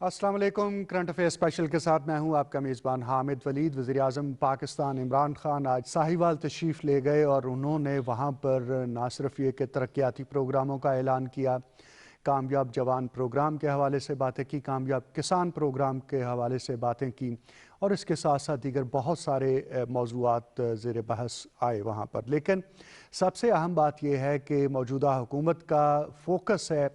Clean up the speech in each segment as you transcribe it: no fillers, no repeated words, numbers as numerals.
अस्सलाम वालेकुम। Current affair special के साथ मैं हूं आपका मेज़बान हामिद वलीद। वज़ीर-ए-आज़म पाकिस्तान इमरान खान आज साहिवाल तशरीफ़ ले गए और उन्होंने वहां पर न सिर्फ ये कि तरक्याती प्रोग्रामों का ऐलान किया, कामयाब जवान प्रोग्राम के हवाले से बातें की, कामयाब किसान प्रोग्राम के हवाले से बातें की और इसके साथ साथ दीगर बहुत सारे मौज़ूआत ज़ेर बहस आए वहाँ पर। लेकिन सबसे अहम बात यह है कि मौजूदा हुकूमत का फोकस है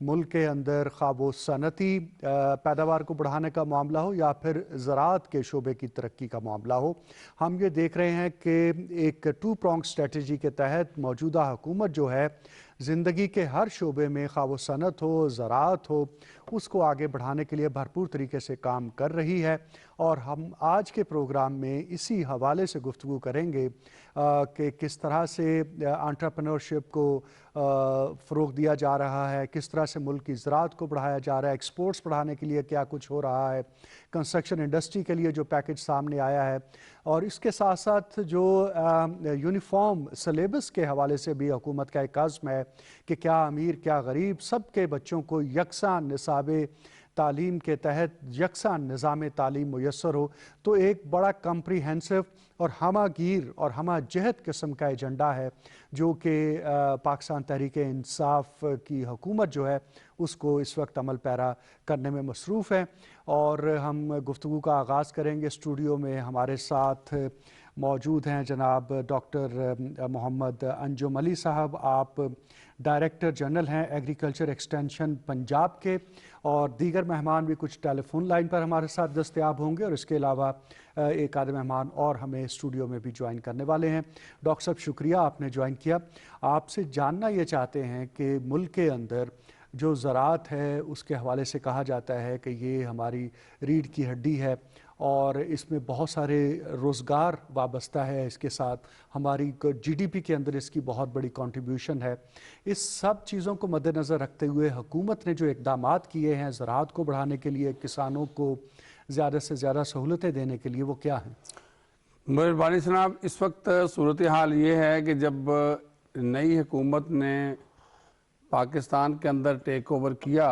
मुल्क के अंदर ख़्वाह वो सनती पैदावार को बढ़ाने का मामला हो या फिर ज़राअत के शोबे की तरक्की का मामला हो। हम ये देख रहे हैं कि एक टू प्रॉन्ग स्ट्रेटजी के तहत मौजूदा हुकूमत जो है ज़िंदगी के हर शोबे में ख़्वाह वो सनत हो, ज़राअत हो, उसको आगे बढ़ाने के लिए भरपूर तरीके से काम कर रही है। और हम आज के प्रोग्राम में इसी हवाले से गुफ्तगू करेंगे कि किस तरह से एंटरप्रेन्योरशिप को फ़रोग़ दिया जा रहा है, किस तरह से मुल्क की ज़राअत को बढ़ाया जा रहा है, एक्सपोर्ट्स बढ़ाने के लिए क्या कुछ हो रहा है, कंस्ट्रक्शन इंडस्ट्री के लिए जो पैकेज सामने आया है, और इसके साथ साथ जो यूनिफॉर्म सिलेबस के हवाले से भी हुकूमत का एक अज़्म है कि क्या अमीर क्या गरीब सब के बच्चों को यकसा निसाबे तालीम के तहत यकसा निज़ाम तालीम मुयस्सर हो। तो एक बड़ा कम्प्रीहेंसिव और हमागीर और हमा जहत किस्म का एजेंडा है जो कि पाकिस्तान तहरीक इंसाफ की हुकूमत जो है उसको इस वक्त अमल पैरा करने में मसरूफ़ है। और हम गुफ्तगू का आगाज़ करेंगे। स्टूडियो में हमारे साथ मौजूद हैं जनाब डॉक्टर मोहम्मद अंजुम अली साहब, आप डायरेक्टर जनरल हैं एग्रीकल्चर एक्सटेंशन पंजाब के, और दीगर मेहमान भी कुछ टेलीफोन लाइन पर हमारे साथ दस्तयाब होंगे और इसके अलावा एक आधे मेहमान और हमें स्टूडियो में भी ज्वाइन करने वाले हैं। डॉक्टर साहब शुक्रिया आपने ज्वाइन किया। आपसे जानना ये चाहते हैं कि मुल्क के अंदर जो ज़राअत है उसके हवाले से कहा जाता है कि ये हमारी रीढ़ की हड्डी है और इसमें बहुत सारे रोज़गार वाबस्ता है, इसके साथ हमारी जीडीपी के अंदर इसकी बहुत बड़ी कंट्रीब्यूशन है। इस सब चीज़ों को मद्देनज़र रखते हुए हुकूमत ने जो इक़दामात किए हैं ज़राअत को बढ़ाने के लिए, किसानों को ज़्यादा से ज़्यादा सहूलतें देने के लिए, वो क्या हैं? मेहरबानी जनाब, इस वक्त सूरत हाल ये है कि जब नई हुकूमत ने पाकिस्तान के अंदर टेक ओवर किया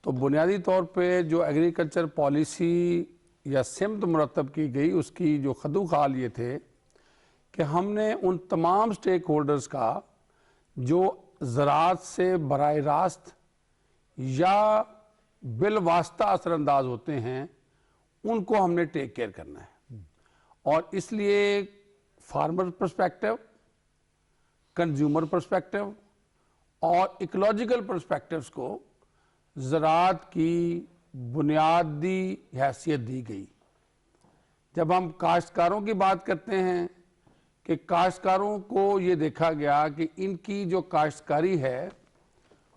तो बुनियादी तौर पे जो एग्रीकल्चर पॉलिसी या सिमत मुरतब की गई उसकी जो खदू खाल ये थे कि हमने उन तमाम स्टेक होल्डर्स का जो ज़राअत से बराह रास्त या बिल वास्ता असरअंदाज होते हैं उनको हमने टेक केयर करना है। और इसलिए फार्मर पर्सपेक्टिव, कंज्यूमर पर्सपेक्टिव और इकोलॉजिकल पर्सपेक्टिव्स को ज़राअत की बुनियादी हैसियत दी गई। जब हम काश्तकारों की बात करते हैं कि काश्तकारों को ये देखा गया कि इनकी जो काश्तकारी है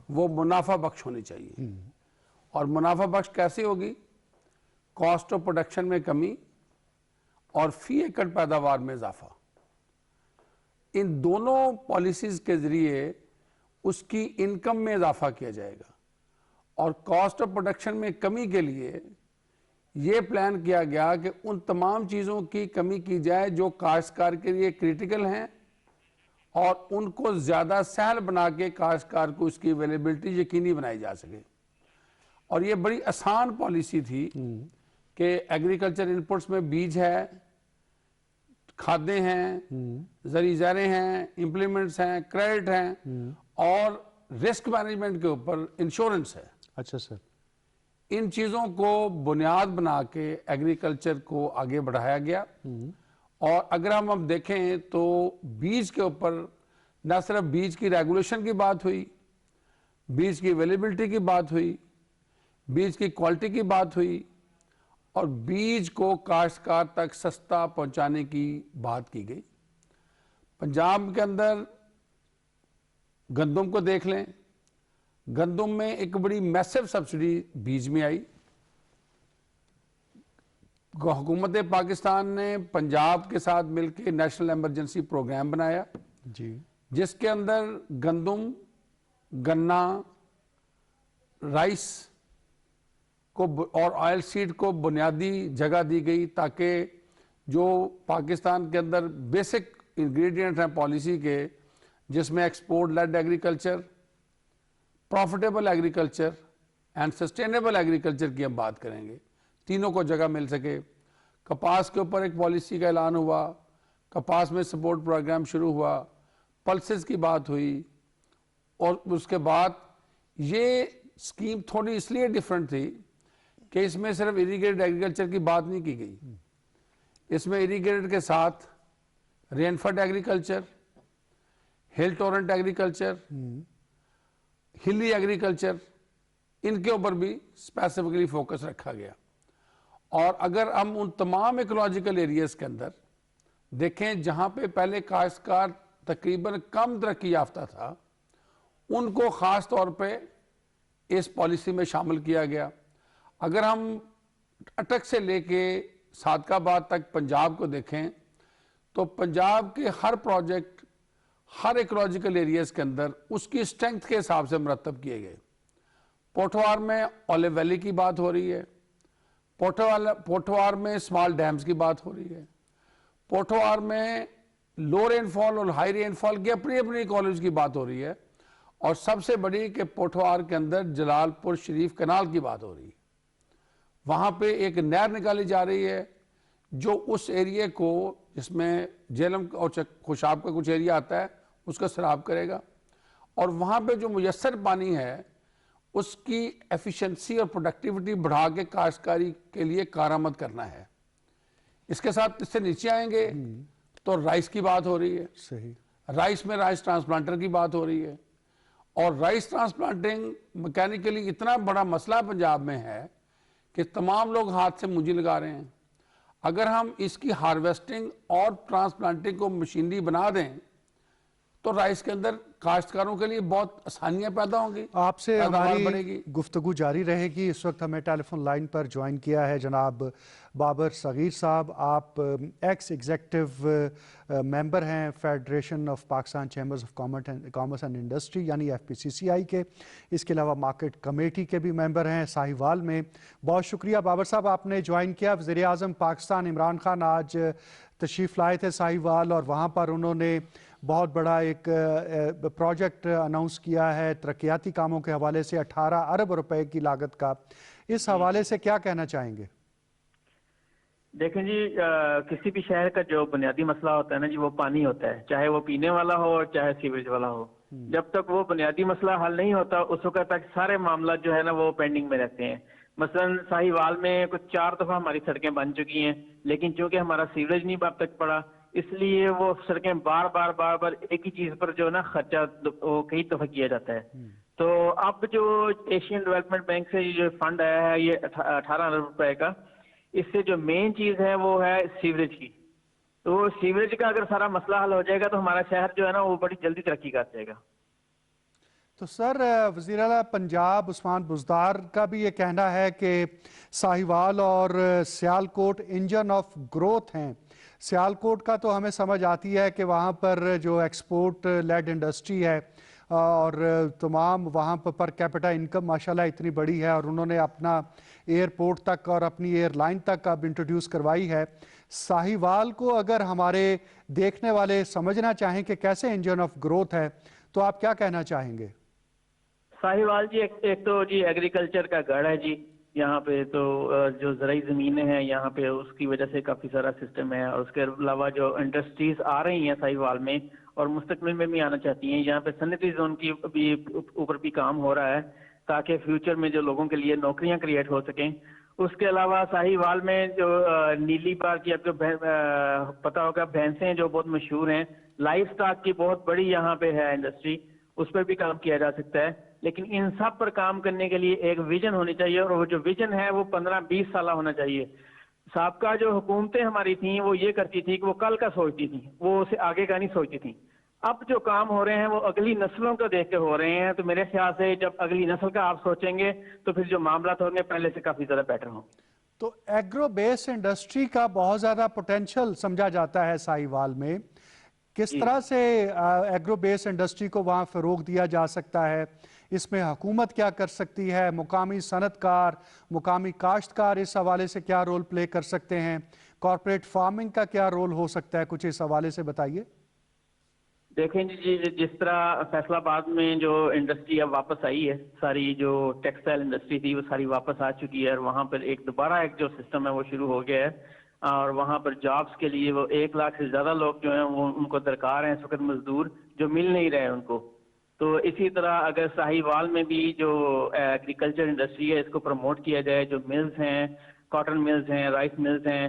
वो मुनाफा बख्श होनी चाहिए। और मुनाफा बख्श कैसे होगी? कॉस्ट ऑफ प्रोडक्शन में कमी और फी एकड़ पैदावार में इजाफा। इन दोनों पॉलिसीज़ के ज़रिए उसकी इनकम में इजाफा किया जाएगा। और कॉस्ट ऑफ प्रोडक्शन में कमी के लिए ये प्लान किया गया कि उन तमाम चीज़ों की कमी की जाए जो काश्तकार के लिए क्रिटिकल हैं और उनको ज़्यादा सहल बना के काश्तकार को उसकी अवेलेबिलिटी यकीनी बनाई जा सके। और ये बड़ी आसान पॉलिसी थी कि एग्रीकल्चर इनपुट्स में बीज है, खादें हैं, ज़री ज़रें हैं, इम्प्लीमेंट्स हैं, क्रेडिट हैं और रिस्क मैनेजमेंट के ऊपर इंश्योरेंस है। अच्छा सर, इन चीज़ों को बुनियाद बना के एग्रीकल्चर को आगे बढ़ाया गया। और अगर हम अब देखें तो बीज के ऊपर न सिर्फ बीज की रेगुलेशन की बात हुई, बीज की अवेलेबिलिटी की बात हुई, बीज की क्वालिटी की बात हुई और बीज को काश्तकार तक सस्ता पहुंचाने की बात की गई। पंजाब के अंदर गंदम को देख लें, गंदम में एक बड़ी मैसिव सब्सिडी बीज में आई। हुकूमत पाकिस्तान ने पंजाब के साथ मिलकर नेशनल इमरजेंसी प्रोग्राम बनाया जी, जिसके अंदर गंदम, गन्ना, राइस को और ऑयल सीड को बुनियादी जगह दी गई ताकि जो पाकिस्तान के अंदर बेसिक इंग्रेडिएंट हैं पॉलिसी के, जिसमें export led agriculture, profitable agriculture and sustainable agriculture की हम बात करेंगे, तीनों को जगह मिल सके। कपास के ऊपर एक पॉलिसी का ऐलान हुआ, कपास में सपोर्ट प्रोग्राम शुरू हुआ, पल्सेस की बात हुई, और उसके बाद ये स्कीम थोड़ी इसलिए डिफरेंट थी कि इसमें सिर्फ इरीगेटेड एग्रीकल्चर की बात नहीं की गई, इसमें इरीगेटेड के साथ रेनफेड एग्रीकल्चर, हिल टोरेंट एग्रीकल्चर, हिली एग्रीकल्चर, इनके ऊपर भी स्पेसिफिकली फोकस रखा गया। और अगर हम उन तमाम इकोलॉजिकल एरियाज के अंदर देखें जहां पे पहले काश्तकार तकरीबन कम तरक्की याफ्ता था, उनको खास तौर पे इस पॉलिसी में शामिल किया गया। अगर हम अटक से लेके सादकाबाद तक पंजाब को देखें तो पंजाब के हर प्रोजेक्ट हर इकोलॉजिकल एरियाज के अंदर उसकी स्ट्रेंथ के हिसाब से मरतब किए गए। पोठवार में ओलिव वैली की बात हो रही है, पोठवार में स्मॉल डैम्स की बात हो रही है, पोठवार में लो रेनफॉल और हाई रेनफॉल की अपनी अपनी कॉलेज की बात हो रही है, और सबसे बड़ी कि पोठवार के अंदर जलालपुर शरीफ कनाल की बात हो रही है। वहां पे एक नहर निकाली जा रही है जो उस एरिया को, जिसमें झेलम और खुशाब का कुछ एरिया आता है, उसका सराब करेगा, और वहां पे जो मुयस्सर पानी है उसकी एफिशिएंसी और प्रोडक्टिविटी बढ़ा के काश्तकारी के लिए कारामद करना है। इसके साथ इससे नीचे आएंगे तो राइस की बात हो रही है, सही, राइस में राइस ट्रांसप्लांटर की बात हो रही है, और राइस ट्रांसप्लांटिंग मैकेनिकली इतना बड़ा मसला पंजाब में है कि तमाम लोग हाथ से मुंजी लगा रहे हैं। अगर हम इसकी हार्वेस्टिंग और ट्रांसप्लांटिंग को मशीनरी बना दें तो राइस के अंदर काश्तकारों के लिए बहुत आसानियां पैदा होंगी, आपसे हमारी बढ़ेगी। गुफ्तगू जारी रहेगी। इस वक्त हमें टेलीफोन लाइन पर ज्वाइन किया है जनाब बाबर सगीर साहब। आप एक्स एग्जेक्टिव मेंबर हैं federation of Pakistan chambers of commerce and industry यानी FPCCI के। इसके अलावा मार्केट कमेटी के भी मेंबर हैं साहिवाल में। बहुत शुक्रिया बाबर साहब, आपने ज्वाइन किया। वज़ीर आज़म पाकिस्तान इमरान खान आज तशरीफ़ लाए थे साहिवाल, और वहाँ पर उन्होंने बहुत बड़ा एक प्रोजेक्ट अनाउंस किया है तरक्याती कामों के हवाले से 18 अरब रुपए की लागत का। इस हवाले से क्या कहना चाहेंगे? देखें जी, किसी भी शहर का जो बुनियादी मसला होता है ना जी, वो पानी होता है, चाहे वो पीने वाला हो और चाहे सीवरेज वाला हो। जब तक वो बुनियादी मसला हल नहीं होता उस वक्त तक सारे मामला जो है ना वो पेंडिंग में रहते हैं। मसलन साहिवाल में कुछ 4 दफा हमारी सड़कें बन चुकी हैं, लेकिन चूंकि हमारा सीवरेज नहीं अब तक पड़ा, इसलिए वो सड़कें बार बार एक ही चीज पर जो ना खर्चा वो कई दफा किया जाता है। तो अब जो एशियन डेवलपमेंट बैंक से जो फंड आया है ये 18 अरब रुपए का, इससे जो मेन चीज है वो है सीवरेज की। तो सीवरेज का अगर सारा मसला हल हो जाएगा तो हमारा शहर जो है ना वो बड़ी जल्दी तरक्की कर जाएगा। तो सर, वज़ीर आला पंजाब उस्मान बुज़दार का भी ये कहना है कि साहिवाल और सियालकोट इंजन ऑफ ग्रोथ हैं। सियालकोट का तो हमें समझ आती है कि वहाँ पर जो एक्सपोर्ट लेड इंडस्ट्री है और तमाम वहाँ पर कैपिटा इनकम माशाल्लाह इतनी बड़ी है, और उन्होंने अपना एयरपोर्ट तक और अपनी एयरलाइन तक अब इंट्रोड्यूस करवाई है। साहिवाल को अगर हमारे देखने वाले समझना चाहें कि कैसे इंजन ऑफ ग्रोथ है, तो आप क्या कहना चाहेंगे? साहिवाल जी एक तो जी एग्रीकल्चर का गढ़ है जी, यहाँ पे तो जो ज़राई ज़मीनें हैं यहाँ पे उसकी वजह से काफ़ी सारा सिस्टम है, और उसके अलावा जो इंडस्ट्रीज आ रही हैं साहिवाल में और मुस्तकबिल में भी आना चाहती हैं, यहाँ पे सनती जोन की भी ऊपर भी काम हो रहा है ताकि फ्यूचर में जो लोगों के लिए नौकरियाँ क्रिएट हो सकें। उसके अलावा साहिवाल में जो नीली बार की आपको पता होगा भैंसें जो बहुत मशहूर हैं, लाइफ स्टॉक की बहुत बड़ी यहाँ पे है इंडस्ट्री, उस पर भी काम किया जा सकता है। लेकिन इन सब पर काम करने के लिए एक विजन होनी चाहिए, और वो जो विजन है वो 15-20 साल होना चाहिए। साबका जो हुकूमतें हमारी थी वो ये करती थी कि वो कल का सोचती थी, वो उसे आगे का नहीं सोचती थी। अब जो काम हो रहे हैं वो अगली नस्लों को देख के हो रहे हैं, तो मेरे ख्याल से जब अगली नस्ल का आप सोचेंगे तो फिर जो मामला होंगे पहले से काफी ज्यादा बेटर हों। तो एग्रो बेस इंडस्ट्री का बहुत ज्यादा पोटेंशियल समझा जाता है साहिवाल में। किस तरह से एग्रो बेस इंडस्ट्री को वहाँ फरोग दिया जा सकता है? इसमें हुकूमत क्या कर सकती है? मुकामी सनतकार, मुकामी काश्तकार इस हवाले से क्या रोल प्ले कर सकते हैं? कॉरपोरेट फार्मिंग का क्या रोल हो सकता है? कुछ इस हवाले से बताइए। देखें जी, जिस तरह फैसलाबाद में जो इंडस्ट्री अब वापस आई है, सारी जो टेक्सटाइल इंडस्ट्री थी वो सारी वापस आ चुकी है, और वहाँ पर दोबारा एक जो सिस्टम है वो शुरू हो गया है, और वहाँ पर जॉब्स के लिए वो 1 लाख से ज़्यादा लोग जो हैं वो उनको दरकार हैं इस वक्त मजदूर, जो मिल नहीं रहे उनको। तो इसी तरह अगर साहिवाल में भी जो एग्रीकल्चर इंडस्ट्री है इसको प्रमोट किया जाए, जो मिल्स हैं, कॉटन मिल्स हैं, राइस मिल्स हैं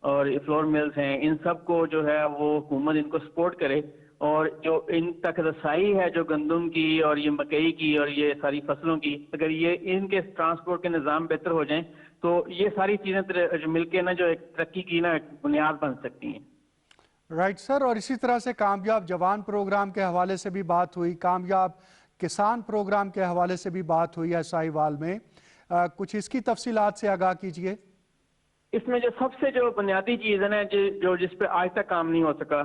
और फ्लोर मिल्स हैं, इन सब को जो है वो हुकूमत इनको सपोर्ट करे, और जो इन तक रसाई है जो गंदम की और ये मकई की और ये सारी फसलों की, अगर ये इनके ट्रांसपोर्ट के निज़ाम बेहतर हो जाएं तो ये सारी चीज़ें जो मिलके ना जो एक तरक्की की ना एक बुनियाद बन सकती हैं। राइट सर, और इसी तरह से कामयाब जवान प्रोग्राम के हवाले से भी बात हुई, कामयाब किसान प्रोग्राम के हवाले से भी बात हुई है साहिवाल में। कुछ इसकी तफसीलात से आगाह कीजिए। इसमें जो सबसे जो बुनियादी चीज़ है ना जो जिस पे आज तक काम नहीं हो सका,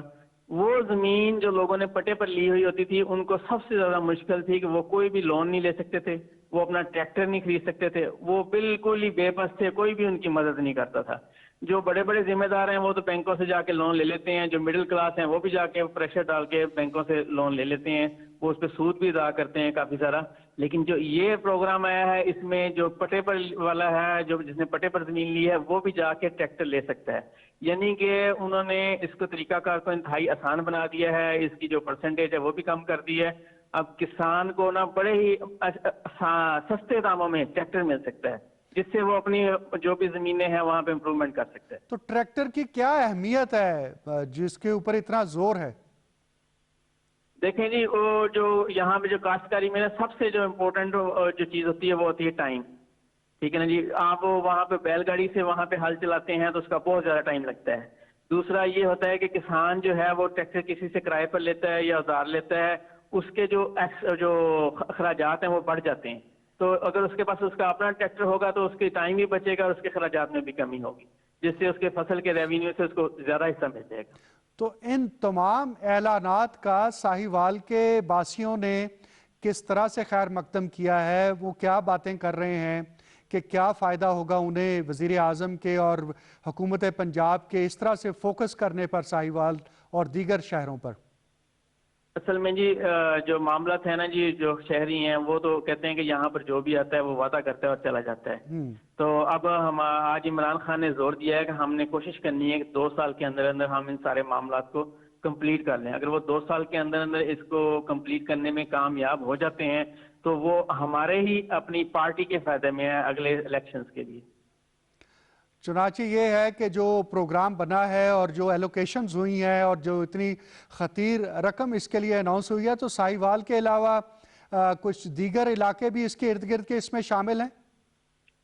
वो ज़मीन जो लोगों ने पट्टे पर ली हुई होती थी, उनको सबसे ज़्यादा मुश्किल थी कि वो कोई भी लोन नहीं ले सकते थे, वो अपना ट्रैक्टर नहीं खरीद सकते थे, वो बिल्कुल ही बेबस थे, कोई भी उनकी मदद नहीं करता था। जो बड़े बड़े जिम्मेदार हैं वो तो बैंकों से जाके लोन ले लेते हैं, जो मिडिल क्लास हैं वो भी जाके प्रेशर डाल के बैंकों से लोन ले लेते हैं, वो उस पर सूद भी अदा करते हैं काफ़ी सारा। लेकिन जो ये प्रोग्राम आया है इसमें जो पट्टे पर वाला है, जो जिसने पट्टे पर ज़मीन ली है वो भी जाके ट्रैक्टर ले सकता है, यानी कि उन्होंने इसको तरीकाकार को इंतहाई आसान बना दिया है, इसकी जो परसेंटेज है वो भी कम कर दी है। अब किसान को ना बड़े ही सस्ते दामों में ट्रैक्टर मिल सकता है, जिससे वो अपनी जो भी जमीनें हैं वहां पे इम्प्रूवमेंट कर सकते हैं। तो ट्रैक्टर की क्या अहमियत है जिसके ऊपर इतना जोर है? देखें जी, वो जो यहाँ पे जो काश्तकारी में ना सबसे जो इम्पोर्टेंट जो चीज़ होती है वो होती है टाइम। ठीक है ना जी, आप वहाँ पे बैलगाड़ी से वहाँ पे हल चलाते हैं तो उसका बहुत ज़्यादा टाइम लगता है। दूसरा ये होता है कि किसान जो है वो ट्रैक्टर किसी से किराए पर लेता है या उधार लेता है, उसके जो खराजात हैं वो बढ़ जाते हैं। तो अगर उसके पास उसका अपना ट्रैक्टर होगा तो उसके टाइम भी बचेगा और उसके खराजात में भी कमी होगी, जिससे उसके फसल के रेवेन्यू से उसको ज़्यादा हिस्सा मिल जाएगा। तो इन तमाम ऐलानात का साहिवाल के बासियों ने किस तरह से खैर मकदम किया है? वो क्या बातें कर रहे हैं कि क्या फ़ायदा होगा उन्हें वज़ीर आज़म के और हुकूमत पंजाब के इस तरह से फोकस करने पर साहिवाल और दीगर शहरों पर? असल में जी जो मामला है ना जी, जो शहरी हैं वो तो कहते हैं कि यहाँ पर जो भी आता है वो वादा करता है और चला जाता है। तो अब हम आज इमरान खान ने जोर दिया है कि हमने कोशिश करनी है कि 2 साल के अंदर अंदर हम इन सारे मामलात को कंप्लीट कर लें। अगर वो 2 साल के अंदर अंदर इसको कंप्लीट करने में कामयाब हो जाते हैं तो वो हमारे ही अपनी पार्टी के फायदे में है अगले इलेक्शंस के लिए। चुनांचे ये है कि जो प्रोग्राम बना है और जो एलोकेशंस हुई हैं और जो इतनी खतीर रकम इसके लिए अनाउंस हुई है, तो साहिवाल के अलावा कुछ दीगर इलाके भी इसके इर्द गिर्द के इसमें शामिल हैं?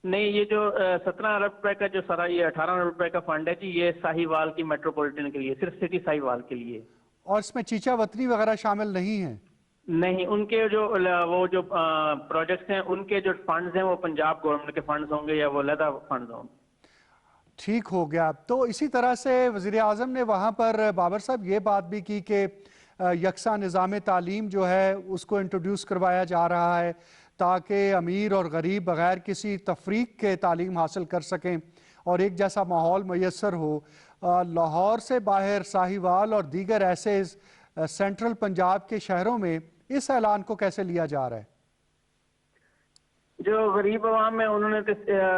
नहीं, ये जो 17 अरब रुपए का जो सारा ये 18 अरब रुपए का फंड है जी, ये साहिवाल की मेट्रोपॉलिटन के लिए, सिर्फ सिटी साहिवाल के लिए। और इसमें चीचा वतनी वगैरह शामिल नहीं है? नहीं, उनके जो वो जो प्रोजेक्ट्स हैं उनके जो फंड्स हैं वो पंजाब गवर्नमेंट के फंड्स होंगे या वो अलग फंड्स होंगे। ठीक हो गया। तो इसी तरह से वज़ीर आज़म ने वहाँ पर बाबर साहब ये बात भी की कि यकसा निज़ाम तालीम जो है उसको इंट्रोड्यूस करवाया जा रहा है ताकि अमीर और गरीब बग़ैर किसी तफरीक के तालीम हासिल कर सकें और एक जैसा माहौल मैसर हो। लाहौर से बाहर साहिवाल और दीगर ऐसे सेंट्रल पंजाब के शहरों में इस ऐलान को कैसे लिया जा रहा है? जो गरीब अवाम है उन्होंने तो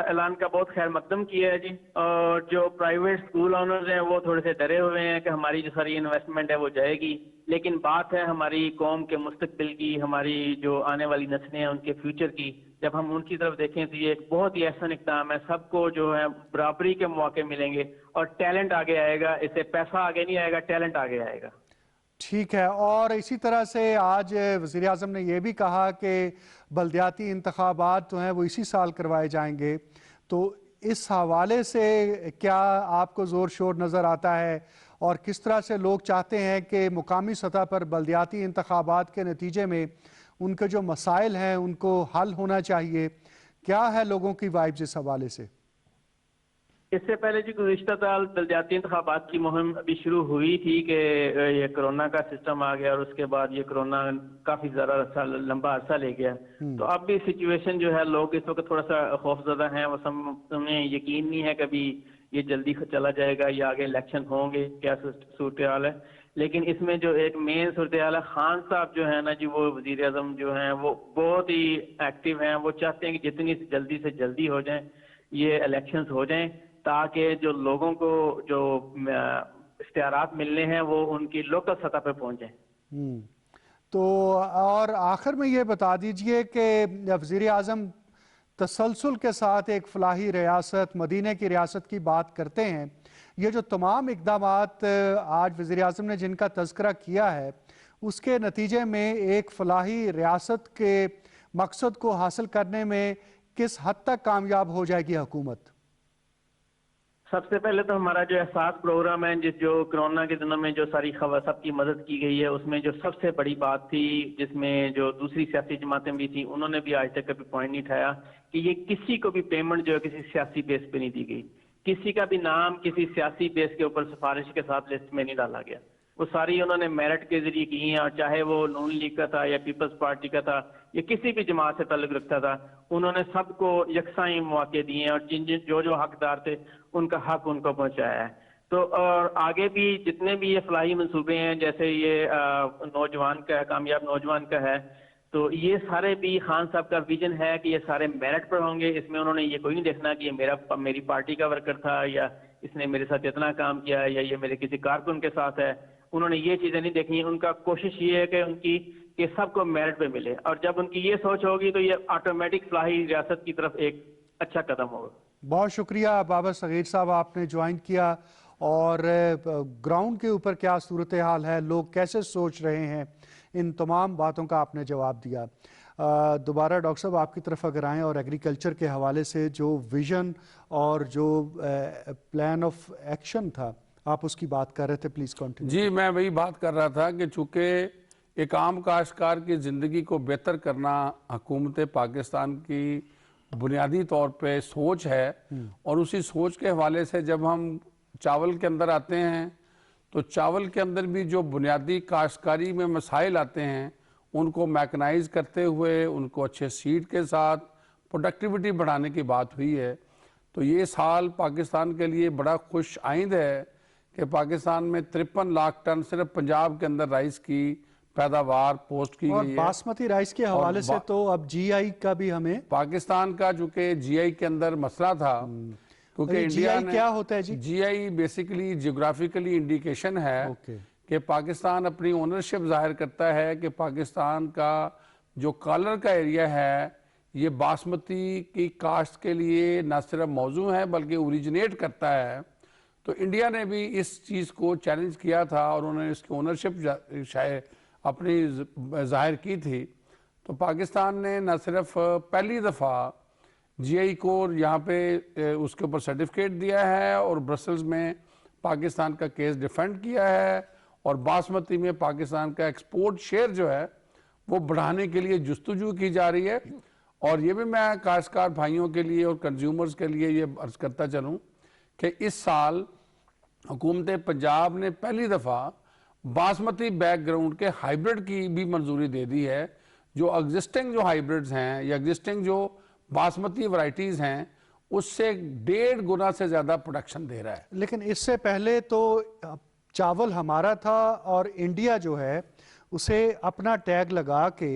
ऐलान का बहुत खैर मकदम किया है जी, और जो प्राइवेट स्कूल ओनर्स हैं वो थोड़े से डरे हुए हैं कि हमारी जो सारी इन्वेस्टमेंट है वो जाएगी। लेकिन बात है हमारी कौम के मुस्तकबिल की, हमारी जो आने वाली नस्लें हैं उनके फ्यूचर की। जब हम उनकी तरफ देखें तो ये एक बहुत ही ऐसा इक़दाम है, सबको जो है बराबरी के मौके मिलेंगे और टैलेंट आगे आएगा। इससे पैसा आगे नहीं आएगा, टैलेंट आगे आएगा। ठीक है। और इसी तरह से आज वज़ीर आज़म ने यह भी कहा कि बल्दियाती इंतखाबात जो हैं वो इसी साल करवाए जाएंगे। तो इस हवाले से क्या आपको ज़ोर शोर नज़र आता है और किस तरह से लोग चाहते हैं कि मुकामी सतह पर बल्दियाती इंतखाबात के नतीजे में उनके जो मसाइल हैं उनको हल होना चाहिए? क्या है लोगों की वाइब्स इस हवाले से? इससे पहले जी गुज़िश्ता साल बल्दियाती इंतखाबात की मुहिम अभी शुरू हुई थी कि ये कोरोना का सिस्टम आ गया और उसके बाद ये कोरोना काफ़ी ज़्यादा लंबा अरसा ले गया। तो अब भी सिचुएशन जो है, लोग इस वक्त थोड़ा सा खौफज़दा हैं, वो उन्हें यकीन नहीं है कभी ये जल्दी चला जाएगा या आगे इलेक्शन होंगे, क्या सूरत हाल है। लेकिन इसमें जो एक मेन सूरत हाल है, खान साहब जो है ना जी, वो वजीर आजम जो हैं वो बहुत ही एक्टिव हैं। वो चाहते हैं कि जितनी जल्दी से जल्दी हो जाएं ये इलेक्शंस हो जाएं, ताकि जो लोगों को जो इख्तियारात मिलने हैं वो उनकी लोकल सतह पर पहुंचे। तो और आखिर में ये बता दीजिए कि वज़ीर आज़म तसलसल के साथ एक फलाही रियासत, मदीने की रियासत की बात करते हैं। ये जो तमाम इक़दामात आज वज़ीर आज़म ने जिनका तज़किरा किया है, उसके नतीजे में एक फलाही रियासत के मकसद को हासिल करने में किस हद तक कामयाब हो जाएगी हुकूमत? सबसे पहले तो हमारा जो एहसास प्रोग्राम है, जो कोरोना के दिनों में जो सारी खबर सबकी मदद की गई है, उसमें जो सबसे बड़ी बात थी, जिसमें जो दूसरी सियासी जमातें भी थी, उन्होंने भी आज तक कभी पॉइंट नहीं उठाया कि ये किसी को भी पेमेंट जो है किसी सियासी बेस पे नहीं दी गई। किसी का भी नाम किसी सियासी बेस के ऊपर सिफारिश के साथ लिस्ट में नहीं डाला गया। वो सारी उन्होंने मेरिट के जरिए की हैं, और चाहे वो नून लीग का था या पीपल्स पार्टी का था या किसी भी जमात से ताल्लुक रखता था, उन्होंने सबको यकसाई मौके दिए हैं और जिन जिन जो हकदार थे उनका हक उनको पहुंचाया है। तो और आगे भी जितने भी ये फलाही मंसूबे हैं, जैसे ये नौजवान का, कामयाब नौजवान का है, तो ये सारे भी खान साहब का विजन है कि ये सारे मेरिट पर होंगे। इसमें उन्होंने ये कोई नहीं देखना कि ये मेरी पार्टी का वर्कर था या इसने मेरे साथ इतना काम किया या ये मेरे किसी कारकुन के साथ है। उन्होंने ये चीजें नहीं देखी। उनका कोशिश ये है कि उनकी कि सबको मेरिट पे मिले, और जब उनकी ये सोच होगी तो ये ऑटोमेटिक फलाही रियासत की तरफ एक अच्छा कदम होगा। बहुत शुक्रिया बाबर सगीर साहब, आपने ज्वाइन किया और ग्राउंड के ऊपर क्या सूरत हाल है, लोग कैसे सोच रहे हैं, इन तमाम बातों का आपने जवाब दिया। दोबारा डॉक्टर साहब आपकी तरफ अगर आएँ और एग्रीकल्चर के हवाले से जो विजन और जो प्लान ऑफ एक्शन था, आप उसकी बात कर रहे थे, प्लीज़ कंटिन्यू। जी, मैं वही बात कर रहा था कि चूँकि एक आम काश्तकार की ज़िंदगी को बेहतर करना हुकूमत पाकिस्तान की बुनियादी तौर पे सोच है, और उसी सोच के हवाले से जब हम चावल के अंदर आते हैं तो चावल के अंदर भी जो बुनियादी काश्तकारी में मसाइल आते हैं उनको मैकनाइज करते हुए उनको अच्छे सीड के साथ प्रोडक्टिविटी बढ़ाने की बात हुई है। तो ये साल पाकिस्तान के लिए बड़ा खुश आइंद है कि पाकिस्तान में 53 लाख टन सिर्फ पंजाब के अंदर राइस की पैदावार पोस्ट की और गई है। बासमती राइस के हवाले से तो अब जीआई का भी हमें, पाकिस्तान का चूंकि जीआई के अंदर मसला था, क्योंकि इंडिया ने, क्या होता है जी? जीआई बेसिकली जियोग्राफिकली इंडिकेशन है कि पाकिस्तान अपनी ओनरशिप जाहिर करता है कि पाकिस्तान का जो कॉलर का एरिया है ये बासमती की काश्त के लिए न सिर्फ मौजू है बल्कि ओरिजिनेट करता है। तो इंडिया ने भी इस चीज़ को चैलेंज किया था और उन्होंने इसकी ओनरशिप शायद अपनी जाहिर की थी। तो पाकिस्तान ने न सिर्फ पहली दफ़ा जीआई को यहाँ पे उसके ऊपर सर्टिफिकेट दिया है और ब्रसल्स में पाकिस्तान का केस डिफेंड किया है, और बासमती में पाकिस्तान का एक्सपोर्ट शेयर जो है वो बढ़ाने के लिए जुस्तजू की जा रही है। और ये भी मैं काश्तकार भाइयों के लिए और कंज्यूमर्स के लिए ये अर्ज करता चलूँ कि इस साल हुकूमत पंजाब ने पहली दफ़ा बासमती बैकग्राउंड के हाइब्रिड की भी मंजूरी दे दी है। जो एग्जिस्टिंग जो हाइब्रिड्स हैं या एग्जिस्टिंग जो बासमती वैरायटीज़ हैं उससे 1.5 गुना से ज़्यादा प्रोडक्शन दे रहा है। लेकिन इससे पहले तो चावल हमारा था और इंडिया जो है उसे अपना टैग लगा के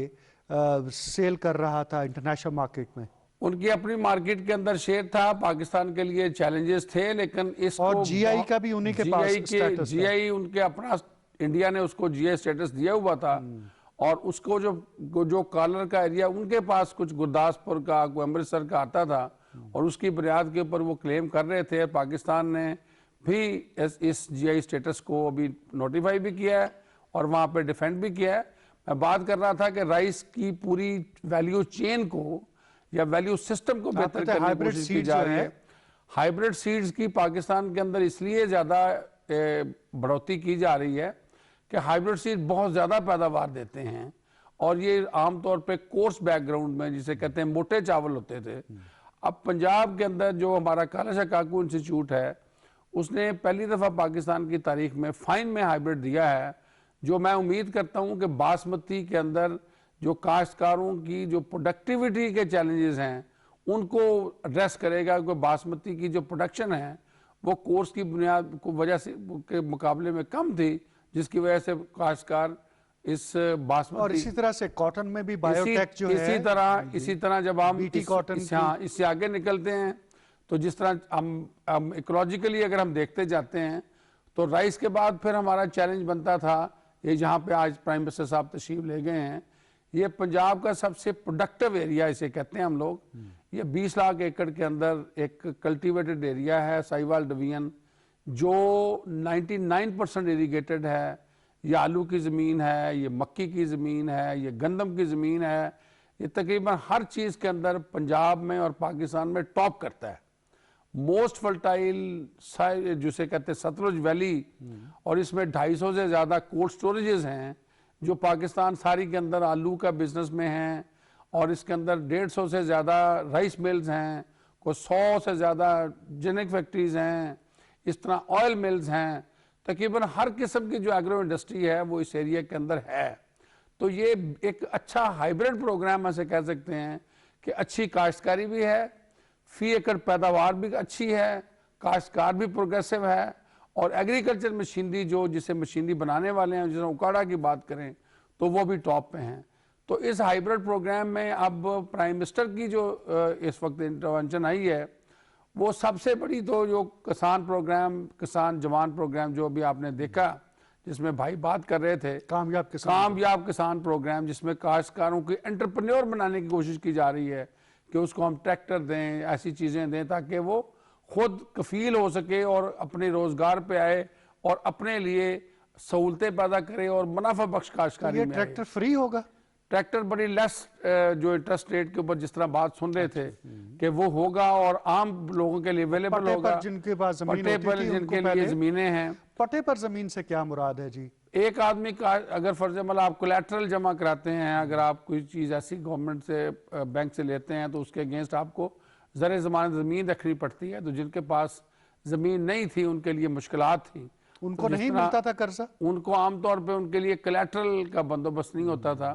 सेल कर रहा था इंटरनेशनल मार्केट में। उनकी अपनी मार्केट के अंदर शेयर था, पाकिस्तान के लिए चैलेंजेस थे, लेकिन इसको और जीआई का भी उन्हीं के पास स्टेटस था। जीआई उनके अपना, इंडिया ने उसको जीआई स्टेटस दिया हुआ था, और उसको जो कॉलर का एरिया उनके पास कुछ गुरदासपुर का, कोई अमृतसर का आता था, और उसकी बुनियाद के ऊपर वो क्लेम कर रहे थे। पाकिस्तान ने भी इस जीआई स्टेटस को अभी नोटिफाई भी किया है और वहाँ पे डिफेंड भी किया है। मैं बात कर रहा था कि राइस की पूरी वैल्यू चेन को या वैल्यू सिस्टम को बेहतर करने की कोशिश की जा रही है। हाइब्रिड सीड्स की पाकिस्तान के अंदर इसलिए ज़्यादा बढ़ोतरी की जा रही है कि हाइब्रिड सीड बहुत ज़्यादा पैदावार देते हैं, और ये आमतौर पे कोर्स बैकग्राउंड में जिसे कहते हैं मोटे चावल होते थे। अब पंजाब के अंदर जो हमारा काला शाह काकू इंस्टीट्यूट है उसने पहली दफ़ा पाकिस्तान की तारीख में फाइन में हाइब्रिड दिया है, जो मैं उम्मीद करता हूँ कि बासमती के अंदर जो काश्तकारों की जो प्रोडक्टिविटी के चैलेंजेस हैं उनको एड्रेस करेगा, क्योंकि बासमती की जो प्रोडक्शन है वो कोर्स की बुनियाद को वजह से के मुकाबले में कम थी, जिसकी वजह से काश्तकार इस बासमती और इसी तरह से कॉटन में भी बायोटेक जो है, इसी तरह जब हम बीटी कॉटन इससे आगे निकलते हैं तो जिस तरह हम इकोलॉजिकली अगर हम देखते जाते हैं तो राइस के बाद फिर हमारा चैलेंज बनता था, ये जहाँ पे आज प्राइम मिनिस्टर साहब तशरीफ ले गए हैं, ये पंजाब का सबसे प्रोडक्टिव एरिया इसे कहते हैं हम लोग। ये 20 लाख एकड़ के अंदर एक कल्टीवेटेड एरिया है साहिवाल डिवीजन, जो 99% इरीगेटेड है। ये आलू की ज़मीन है, ये मक्की की ज़मीन है, ये गंदम की ज़मीन है, ये तकरीबन हर चीज़ के अंदर पंजाब में और पाकिस्तान में टॉप करता है। मोस्ट फर्टाइल जिसे कहते हैं सतलुज वैली, और इसमें 250 से ज़्यादा कोल्ड स्टोरेजेस हैं जो पाकिस्तान सारी के अंदर आलू का बिजनेस में हैं, और इसके अंदर 150 से ज़्यादा राइस मिल्स हैं, कोई 100 से ज़्यादा जेनिक फैक्ट्रीज हैं, इस तरह ऑयल मिल्स हैं। तकरीबन हर किस्म की जो एग्रो इंडस्ट्री है वो इस एरिया के अंदर है। तो ये एक अच्छा हाइब्रिड प्रोग्राम ऐसे कह सकते हैं कि अच्छी काश्तकारी भी है, फी एकड़ पैदावार भी अच्छी है, काश्तकार भी प्रोग्रेसिव है, और एग्रीकल्चर मशीनरी जो जिसे मशीनरी बनाने वाले हैं, जैसे उकाड़ा की बात करें तो वो भी टॉप पे हैं। तो इस हाइब्रिड प्रोग्राम में अब प्राइम मिनिस्टर की जो इस वक्त इंटरवेंशन आई है, वो सबसे बड़ी तो जो किसान प्रोग्राम, किसान जवान प्रोग्राम जो अभी आपने देखा, जिसमें भाई बात कर रहे थे, कामयाब किसान प्रोग्राम, जिसमें काश्तकारों की एंटरप्रेन्योर बनाने की कोशिश की जा रही है कि उसको हम ट्रैक्टर दें, ऐसी चीज़ें दें ताकि वो खुद कफील हो सके और अपने रोजगार पे आए और अपने लिए सहूलतें पैदा करे और मुनाफा बख्श काश्तकारी में। ट्रैक्टर फ्री होगा? ट्रैक्टर बड़ी लेस जो इंटरेस्ट रेट के ऊपर जिस तरह बात सुन रहे थे कि वो होगा और आम लोगों के लिए अवेलेबल होगा, जिनके पास जिनके लिए जमीनें हैं। पट्टे पर जमीन से क्या मुराद है जी? एक आदमी का अगर फर्ज आप कोलैटरल जमा कराते हैं, अगर आप कोई चीज़ ऐसी गवर्नमेंट से बैंक से लेते हैं तो उसके अगेंस्ट आपको ज़र ज़मानत ज़मीन रखनी पड़ती है। तो जिनके पास ज़मीन नहीं थी उनके लिए मुश्किलात थी, उनको नहीं मिलता था कर्जा, उनको आमतौर पे उनके लिए कोलैटरल का बंदोबस्त नहीं होता था।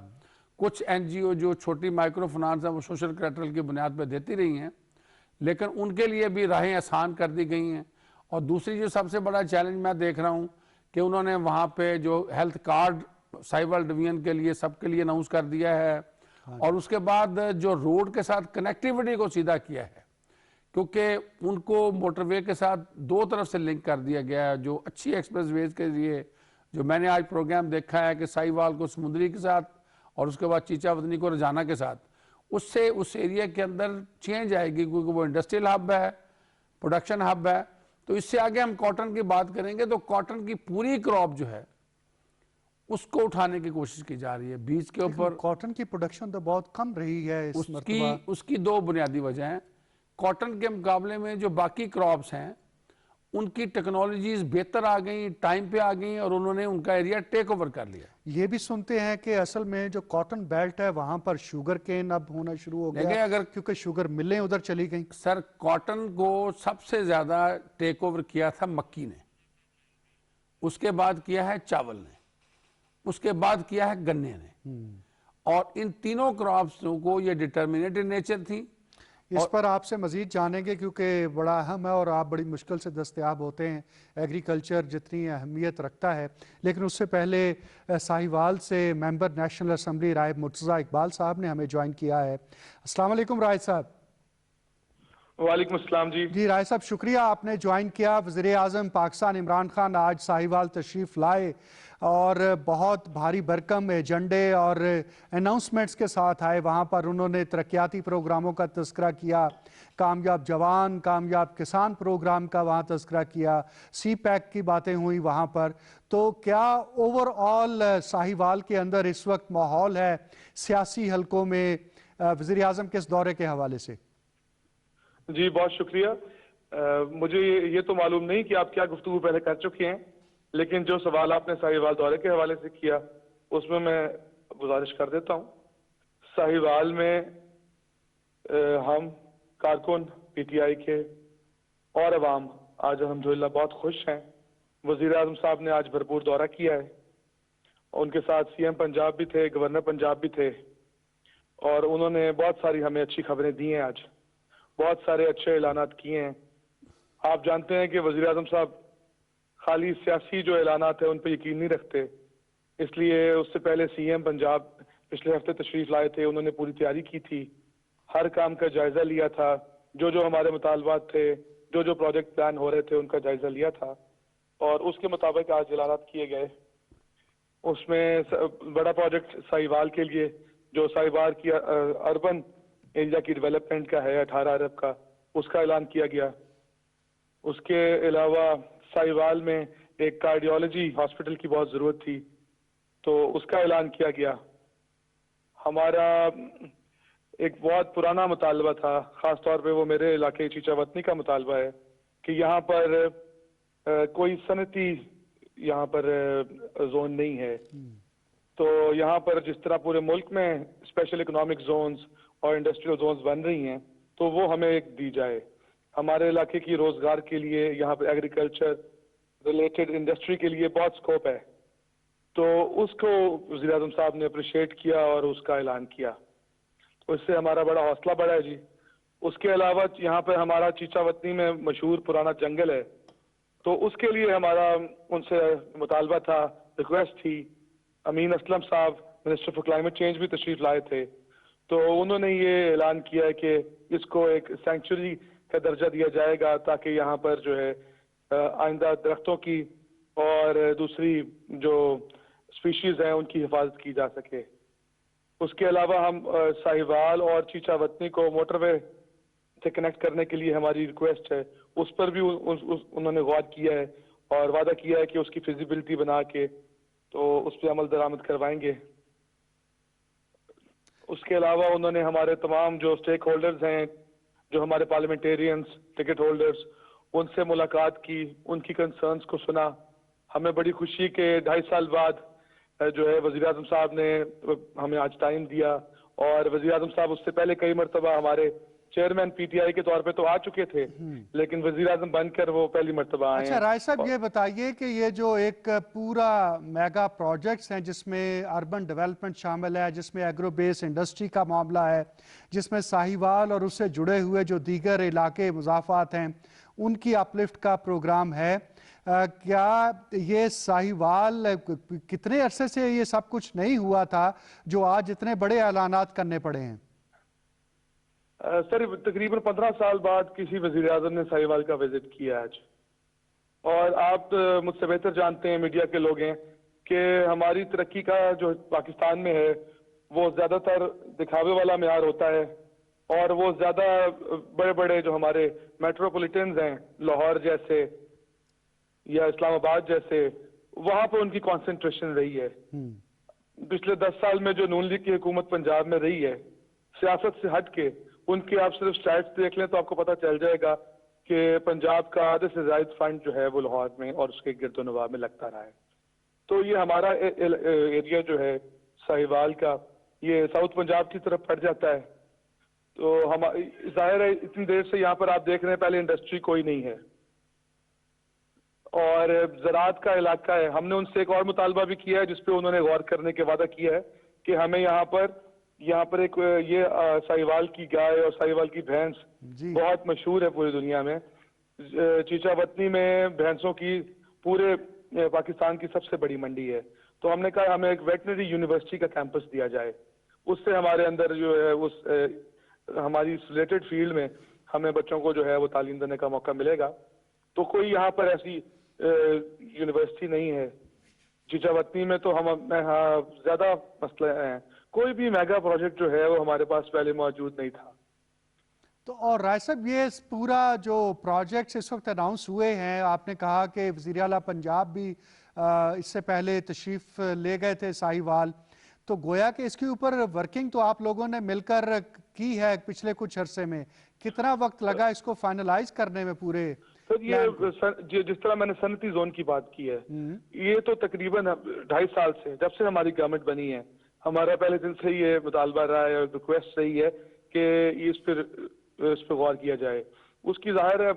कुछ एनजीओ जो छोटी माइक्रो फाइनेंस है वो सोशल कोलैटरल की बुनियाद पर देती रही हैं, लेकिन उनके लिए भी राहें आसान कर दी गई हैं। और दूसरी जो सबसे बड़ा चैलेंज मैं देख रहा हूँ कि उन्होंने वहाँ पे जो हेल्थ कार्ड साहिवाल डिवीजन के लिए सबके लिए अनाउंस कर दिया है, और उसके बाद जो रोड के साथ कनेक्टिविटी को सीधा किया है, क्योंकि उनको मोटरवे के साथ दो तरफ से लिंक कर दिया गया है। जो अच्छी एक्सप्रेसवेज के लिए जो मैंने आज प्रोग्राम देखा है कि साहिवाल को समुद्री के साथ और उसके बाद चीचा वतनी को रजाना के साथ, उससे उस एरिया के अंदर चेंज आएगी, क्योंकि वो इंडस्ट्रियल हब है, प्रोडक्शन हब है। तो इससे आगे हम कॉटन की बात करेंगे तो कॉटन की पूरी क्रॉप जो है उसको उठाने की कोशिश की जा रही है बीज के ऊपर। कॉटन की प्रोडक्शन तो बहुत कम रही है उसकी दो बुनियादी वजह हैं। कॉटन के मुकाबले में जो बाकी क्रॉप्स हैं उनकी टेक्नोलॉजीज बेहतर आ गई, टाइम पे आ गई, और उन्होंने उनका एरिया टेक ओवर कर लिया। ये भी सुनते हैं कि असल में जो कॉटन बेल्ट है वहां पर शुगर केन अब होना शुरू हो गया, अगर क्योंकि शुगर मिलें उधर चली गई। सर, कॉटन को सबसे ज्यादा टेक ओवर किया था मक्की ने, उसके बाद किया है चावल ने, उसके बाद किया है गन्ने ने, और इन तीनों क्रॉप्स को ये डिटर्मिनेटेड नेचर थी। इस पर आपसे मजीद जानेंगे क्योंकि बड़ा अहम है और आप बड़ी मुश्किल से दस्तयाब होते हैं, एग्रीकल्चर जितनी अहमियत रखता है। लेकिन उससे पहले साहिवाल से मेंबर नेशनल असम्बली राय मुर्तज़ा इकबाल साहब ने हमें ज्वाइन किया है। अस्सलाम वालेकुम राय साहब। वालेकुम अस्सलाम जी। राय साहब, शुक्रिया आपने ज्वाइन किया। वज़ीर आज़म पाकिस्तान इमरान खान आज साहिवाल तशरीफ़ लाए और बहुत भारी भरकम एजेंडे और अनाउंसमेंट्स के साथ आए। वहाँ पर उन्होंने तरक्याती प्रोग्रामों का तज़किरा किया, कामयाब जवान, कामयाब किसान प्रोग्राम का वहाँ तज़किरा किया, सी पैक की बातें हुई वहाँ पर। तो क्या ओवरऑल साहिवाल के अंदर इस वक्त माहौल है सियासी हलकों में वज़ीर आज़म के इस दौरे के हवाले से? जी बहुत शुक्रिया। मुझे ये तो मालूम नहीं कि आप क्या गुफ्तगू पहले कर चुके हैं, लेकिन जो सवाल आपने साहिवाल दौरे के हवाले से किया उसमें मैं गुजारिश कर देता हूँ। साहिवाल में हम कारकुन पीटीआई के और अवाम आज अल्हम्दुलिल्लाह बहुत खुश हैं। वज़ीर आज़म साहब ने आज भरपूर दौरा किया है, उनके साथ सीएम पंजाब भी थे, गवर्नर पंजाब भी थे, और उन्होंने बहुत सारी हमें अच्छी खबरें दी हैं। आज बहुत सारे अच्छे ऐलानात किए हैं। आप जानते हैं कि वज़ीर आज़म साहब खाली सियासी जो ऐलानात है उन पर यकीन नहीं रखते, इसलिए उससे पहले सीएम पंजाब पिछले हफ्ते तशरीफ लाए थे। उन्होंने पूरी तैयारी की थी, हर काम का जायजा लिया था, जो जो हमारे मुतालबात थे, जो जो प्रोजेक्ट प्लान हो रहे थे उनका जायजा लिया था और उसके मुताबिक आज ऐलानात किए गए। उसमें बड़ा प्रोजेक्ट साहिवाल के लिए, जो साहिवाल की अर्बन एरिया की डेवलपमेंट का है 18 अरब का, उसका ऐलान किया गया। उसके अलावा साहिवाल में एक कार्डियोलॉजी हॉस्पिटल की बहुत ज़रूरत थी, तो उसका ऐलान किया गया। हमारा एक बहुत पुराना मुतालबा था, ख़ास तौर पे वो मेरे इलाके चीचावतनी का मुतालबा है कि यहाँ पर कोई सनती यहाँ पर जोन नहीं है। तो यहाँ पर जिस तरह पूरे मुल्क में स्पेशल इकोनॉमिक जोन्स और इंडस्ट्रियल जोन्स बन रही हैं, तो वो हमें एक दी जाए। हमारे इलाके की रोजगार के लिए यहाँ पर एग्रीकल्चर रिलेटेड इंडस्ट्री के लिए बहुत स्कोप है, तो उसको वज़ीर आज़म साहब ने अप्रिशिएट किया और उसका ऐलान किया, तो इससे हमारा बड़ा हौसला बढ़ा है जी। उसके अलावा यहाँ पर हमारा चीचावतनी में मशहूर पुराना जंगल है, तो उसके लिए हमारा उनसे मुतालबा था, रिक्वेस्ट थी। अमीन असलम साहब मिनिस्टर फॉर क्लाइमेट चेंज भी तशरीफ लाए थे, तो उन्होंने ये ऐलान किया है कि इसको एक सेंचुरी का दर्जा दिया जाएगा, ताकि यहाँ पर जो है आइंदा दरख्तों की और दूसरी जो स्पीशीज हैं उनकी हिफाजत की जा सके। उसके अलावा हम साहिवाल और चीचावतनी को मोटरवे से कनेक्ट करने के लिए हमारी रिक्वेस्ट है, उस पर भी उन्होंने गौर किया है और वादा किया है कि उसकी फिजिबिलिटी बना के तो उस पर अमल दरामद करवाएंगे। उसके अलावा उन्होंने हमारे तमाम जो स्टेक होल्डर्स हैं, जो हमारे पार्लियामेंटेरियंस, टिकट होल्डर्स, उनसे मुलाकात की, उनकी कंसर्न्स को सुना। हमें बड़ी खुशी के 2.5 साल बाद जो है वज़ीर आज़म साहब ने हमें आज टाइम दिया, और वज़ीर आज़म साहब उससे पहले कई मरतबा हमारे चेयरमैन पीटीआई के तौर पे तो आ चुके थे, लेकिन वज़ीर आज़म बनकर वो पहली मरतबा आए। अच्छा राय साहब, ये बताइए कि ये जो एक पूरा मेगा प्रोजेक्ट्स हैं जिसमें अर्बन डेवलपमेंट शामिल है, जिसमें एग्रो बेस इंडस्ट्री का मामला है, जिसमें साहिवाल और उससे जुड़े हुए जो दीगर इलाके मुजाफात हैं उनकी अपलिफ्ट का प्रोग्राम है, क्या ये साहिवाल कितने अरसे से ये सब कुछ नहीं हुआ था जो आज इतने बड़े ऐलानात करने पड़े हैं? सर तकरीबन 15 साल बाद किसी वज़ीर आज़म ने साहिवाल का विजिट किया आज, और आप मुझसे बेहतर जानते हैं, मीडिया के लोग हैं, कि हमारी तरक्की का जो पाकिस्तान में है वो ज़्यादातर दिखावे वाला मेयार होता है, और वो ज़्यादा बड़े बड़े जो हमारे मेट्रोपॉलिटन्स हैं, लाहौर जैसे या इस्लामाबाद जैसे, वहाँ पर उनकी कॉन्सेंट्रेशन रही है। पिछले 10 साल में जो नून लीग की हुकूमत पंजाब में रही है, सियासत से हट के उनकी आप सिर्फ स्टैट्स देख लें तो आपको पता चल जाएगा कि पंजाब का आधे से ज़ायद फंड जो है वो लाहौर में और उसके गिरदोनवा में लगता रहा है। तो ये हमारा एरिया जो है साहिवाल का, ये साउथ पंजाब की तरफ पड़ जाता है। तो हम जाहिर है इतनी देर से यहाँ पर आप देख रहे हैं, पहले इंडस्ट्री कोई नहीं है और ज़राअत का इलाका है। हमने उनसे एक और मुतालबा भी किया है जिसपे उन्होंने गौर करने के वादा किया है कि हमें यहाँ पर एक ये साहिवाल की गाय और साहिवाल की भैंस बहुत मशहूर है पूरी दुनिया में। चीचावतनी में भैंसों की पूरे पाकिस्तान की सबसे बड़ी मंडी है, तो हमने कहा हमें एक वेटनरी यूनिवर्सिटी का कैंपस दिया जाए, उससे हमारे अंदर जो है उस हमारी रिलेटेड फील्ड में हमें बच्चों को जो है वो तालीम देने का मौका मिलेगा। तो कोई यहाँ पर ऐसी यूनिवर्सिटी नहीं है चीचावतनी में, तो हम ज़्यादा मसले हैं। कोई भी मेगा प्रोजेक्ट जो है वो हमारे पास पहले मौजूद नहीं था। तो और राय साहब, ये पूरा जो प्रोजेक्ट्स इस वक्त अनाउंस हुए हैं, आपने कहा कि वज़ीर आला पंजाब भी इससे पहले तशरीफ ले गए थे साहिवाल, तो गोया कि इसके ऊपर वर्किंग तो आप लोगों ने मिलकर की है पिछले कुछ अरसे में, कितना वक्त लगा इसको फाइनलाइज करने में पूरे? सर ये जिस तरह मैंने सनती जोन की बात की है, ये तो तकरीबन 2.5 साल से, जब से हमारी गवर्नमेंट बनी है, हमारा पहले दिन से ये मुतालबा रहा है और रिक्वेस्ट रही है कि इस पर गौर किया जाए। उसकी जाहिर है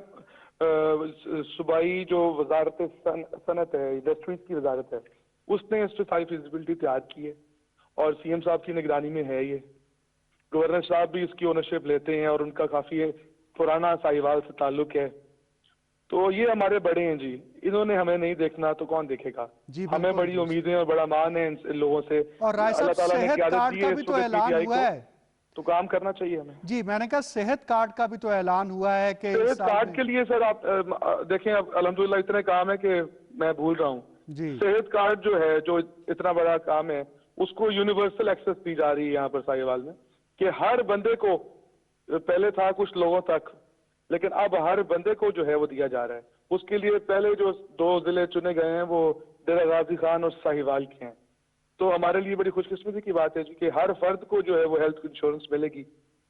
सूबाई जो वजारत सनत है, इंडस्ट्रीज की वजारत है, उसने इस पर सारी फिजिबिलिटी तैयार की है और सीएम साहब की निगरानी में है। ये गवर्नर साहब भी इसकी ओनरशिप लेते हैं और उनका काफ़ी पुराना साहिवाल से ताल्लुक है। तो ये हमारे बड़े हैं जी, इन्होंने हमें नहीं देखना तो कौन देखेगा। जी, हमें बिल्कुल, बड़ी उम्मीदें और बड़ा मान है इन लोगों से। और राय साहब, अल्लाह ताला ने सेहत क़ियादत कार्ड दी का है भी इस तो वक्त ऐलान पीटीआई हुआ को, है। तो काम करना चाहिए हमें। जी, मैंने कहा सेहत कार्ड का भी तो ऐलान हुआ है कि इस सेहत साल कार्ड में। के लिए सर आप देखें, अब अल्हम्दुलिल्लाह इतने काम है कि मैं भूल रहा हूँ। जी, सेहत कार्ड जो है, जो इतना बड़ा काम है, उसको यूनिवर्सल एक्सेस दी जा रही है यहाँ पर साहिवाल में, कि हर बंदे को, पहले था कुछ लोगों तक, लेकिन अब हर बंदे को जो है वो दिया जा रहा है। उसके लिए पहले जो 2 जिले चुने गए हैं वो डेरा गाजी खान और साहिवाल के हैं। तो हमारे लिए बड़ी खुशकिस्मती की बात है जी कि हर फर्द को जो है वो हेल्थ इंश्योरेंस मिलेगी,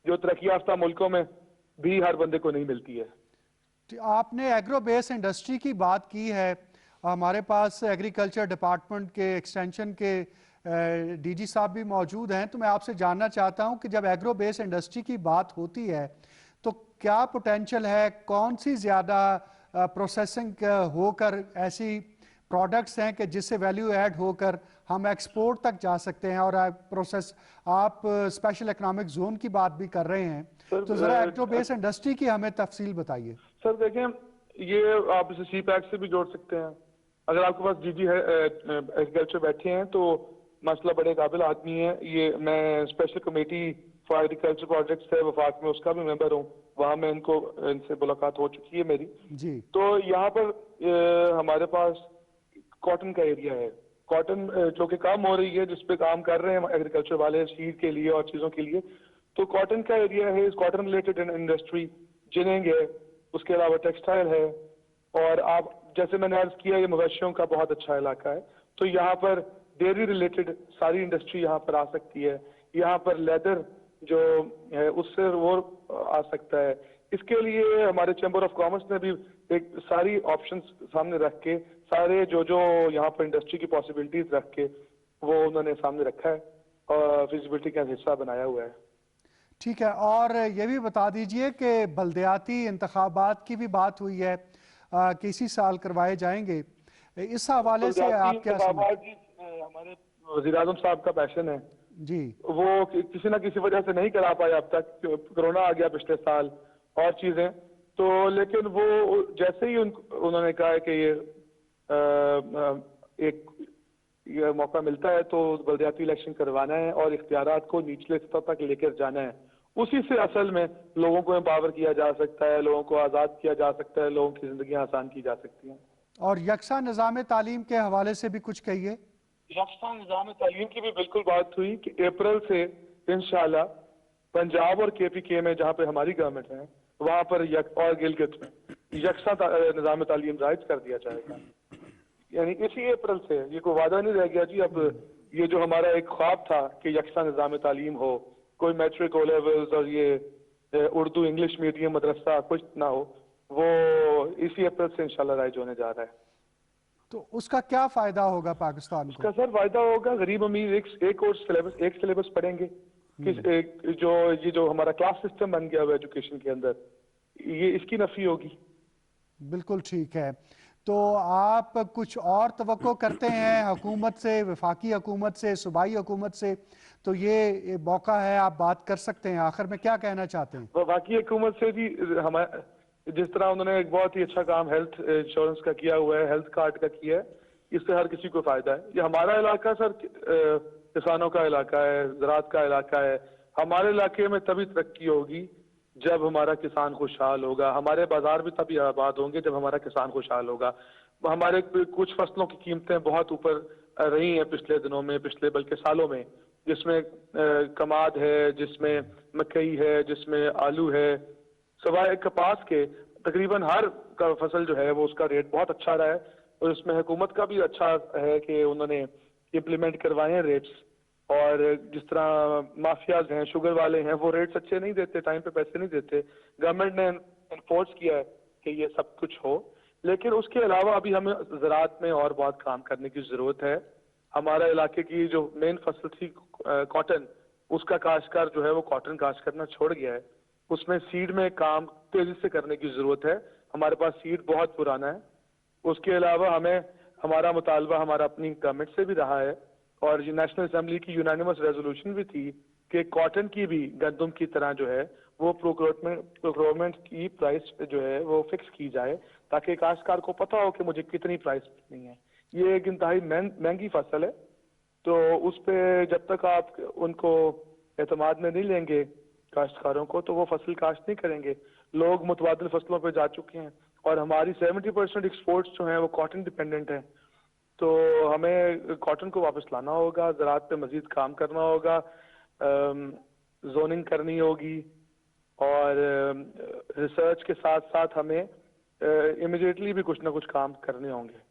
जो तरक्की याफ्ता मुल्कों में भी हर बंदे को नहीं मिलती है। तो आपने एग्रो बेस इंडस्ट्री की बात की है। हमारे पास एग्रीकल्चर डिपार्टमेंट के एक्सटेंशन के डीजी साहब भी मौजूद हैं, तो मैं आपसे जानना चाहता हूं कि जब एग्रो बेस इंडस्ट्री की बात होती है तो क्या पोटेंशियल है, कौन सी ज़्यादा प्रोसेसिंग होकर ऐसी प्रोडक्ट्स हैं कि जिससे वैल्यू ऐड होकर हम एक्सपोर्ट तक जा सकते हैं। और प्रोसेस आप स्पेशल इकोनॉमिक जोन की बात भी कर रहे हैं, सर, तो ज़रा एग्रो बेस इंडस्ट्री की हमें तफसील बताइए। सर देखें, ये आप इसे सी पैक से भी जोड़ सकते हैं। अगर आपके पास डीजी है एग्रीकल्चर बैठे हैं तो मसला बड़े काबिल आदमी है। ये मैं special committee for agriculture projects है वफाक में, उसका भी मेंबर हूँ। वहाँ में इनसे मुलाकात हो चुकी है मेरी जी, तो यहाँ पर हमारे पास कॉटन का एरिया है। कॉटन जो कि काम हो रही है, जिसपे काम कर रहे हैं एग्रीकल्चर वाले सीड के लिए और चीज़ों के लिए। तो कॉटन का एरिया है, कॉटन रिलेटेड इंडस्ट्री, जिनिंग है, उसके अलावा टेक्सटाइल है। और आप जैसे मैंने अर्ज किया, ये मवेशियों का बहुत अच्छा इलाका है, तो यहाँ पर डेयरी रिलेटेड सारी इंडस्ट्री यहाँ पर आ सकती है। यहाँ पर लेदर जो है उससे वो आ सकता है। इसके लिए हमारे चैम्बर ऑफ कॉमर्स ने भी एक सारी ऑप्शंस सामने रख के, सारे जो यहाँ पर इंडस्ट्री की पॉसिबिलिटीज रख के वो उन्होंने सामने रखा है और फिजिबिलिटी का हिस्सा बनाया हुआ है। ठीक है। और ये भी बता दीजिए कि बल्दियाती इंतखाबात की भी बात हुई है कि इसी साल करवाए जाएंगे। इस हवाले से आप क्या समझते हैं? हमारे वज़ीर आज़म साहब का पैशन है जी, वो किसी ना किसी वजह से नहीं करा पाए अब तक। कोरोना आ गया पिछले साल और चीजें, तो लेकिन वो जैसे ही उन्होंने कहा है कि ये मौका मिलता है तो बल्दियाती इलेक्शन करवाना है और इख्तियारात को निचले स्तर तक लेकर जाना है। उसी से असल में लोगों को एम्पावर किया जा सकता है, लोगों को आज़ाद किया जा सकता है, लोगों की जिंदगी आसान की जा सकती है। और यकसा निज़ाम तालीम के हवाले से भी कुछ कहिए। यकसा निज़ाम तालीम की भी बिल्कुल बात हुई कि अप्रैल से इंशाल्लाह पंजाब और KPK में, जहाँ पे हमारी गवर्नमेंट है, वहाँ पर और गिलगित में यकसा निज़ाम तालीम राइज कर दिया जाएगा। यानी इसी अप्रैल से, ये कोई वादा नहीं रह गया जी। अब ये जो हमारा एक ख्वाब था कि यकसा निज़ाम तालीम हो, कोई मैट्रिक ओ लेवल्स और ये उर्दू इंग्लिश मीडियम मदरसा कुछ ना हो, वो इसी अप्रैल से इंशाल्लाह राइज होने जा रहा है। तो उसका क्या फायदा होगा पाकिस्तान को? उसका सर फायदा होगा, गरीब अमीर एक और सिलेबस पढ़ेंगे। ये जो हमारा क्लास सिस्टम बन गया हुआ एजुकेशन के अंदर, ये इसकी नफी होगी। बिल्कुल ठीक है। तो आप कुछ और तवक्को करते हैं हुकूमत से, वफाकी हुकूमत से, सूबाई हुकूमत से? तो ये मौका है, आप बात कर सकते हैं। आखिर में क्या कहना चाहते हैं? वफाकी हुकूमत से जी, हमारे जिस तरह उन्होंने एक बहुत ही अच्छा काम हेल्थ इंश्योरेंस का किया हुआ है, हेल्थ कार्ड का किया है, इससे हर किसी को फायदा है। ये हमारा इलाका सर किसानों का इलाका है, ज़राअत का इलाका है। हमारे इलाके में तभी तरक्की होगी जब हमारा किसान खुशहाल होगा। हमारे बाजार भी तभी आबाद होंगे जब हमारा किसान खुशहाल होगा। हमारे कुछ फसलों की कीमतें बहुत ऊपर रही हैं पिछले दिनों में, पिछले बल्कि सालों में, जिसमें कमाद है, जिसमें मकई है, जिसमें आलू है, सवाए कपास के तकरीबन हर का फसल जो है वो उसका रेट बहुत अच्छा रहा है। और इसमें हुकूमत का भी अच्छा है कि उन्होंने इम्प्लीमेंट करवाए हैं रेट्स। और जिस तरह माफियाज हैं, शुगर वाले हैं, वो रेट्स अच्छे नहीं देते, टाइम पे पैसे नहीं देते। गवर्नमेंट ने इन्फोर्स किया है कि ये सब कुछ हो, लेकिन उसके अलावा अभी हमें ज़राअत में और बहुत काम करने की ज़रूरत है। हमारा इलाके की जो मेन फसल थी कॉटन, उसका काश्तकार जो है वो कॉटन काश्त करना छोड़ गया है। उसमें सीड में काम तेजी से करने की ज़रूरत है। हमारे पास सीड बहुत पुराना है। उसके अलावा हमारा मुतालबा हमारा अपनी गवर्नमेंट से भी रहा है और ये नेशनल असेंबली की यूनानिमस रेजोल्यूशन भी थी कि कॉटन की भी गंदम की तरह जो है वो प्रोक्योरमेंट की प्राइस जो है वो फिक्स की जाए, ताकि काश्तकार को पता हो कि मुझे कितनी प्राइस मिलनी है। ये एक इंतहाई महंगी फसल है, तो उस पे जब तक आप उनको एतमाद में नहीं लेंगे काश्तकारों को, तो वो फसल काश्त नहीं करेंगे। लोग मुतबादिल फसलों पे जा चुके हैं और हमारी 70% एक्सपोर्ट्स जो हैं वो कॉटन डिपेंडेंट हैं। तो हमें कॉटन को वापस लाना होगा, ज़राअत पे मजीद काम करना होगा, जोनिंग करनी होगी और रिसर्च के साथ साथ हमें इमिडिएटली भी कुछ ना कुछ काम करने होंगे।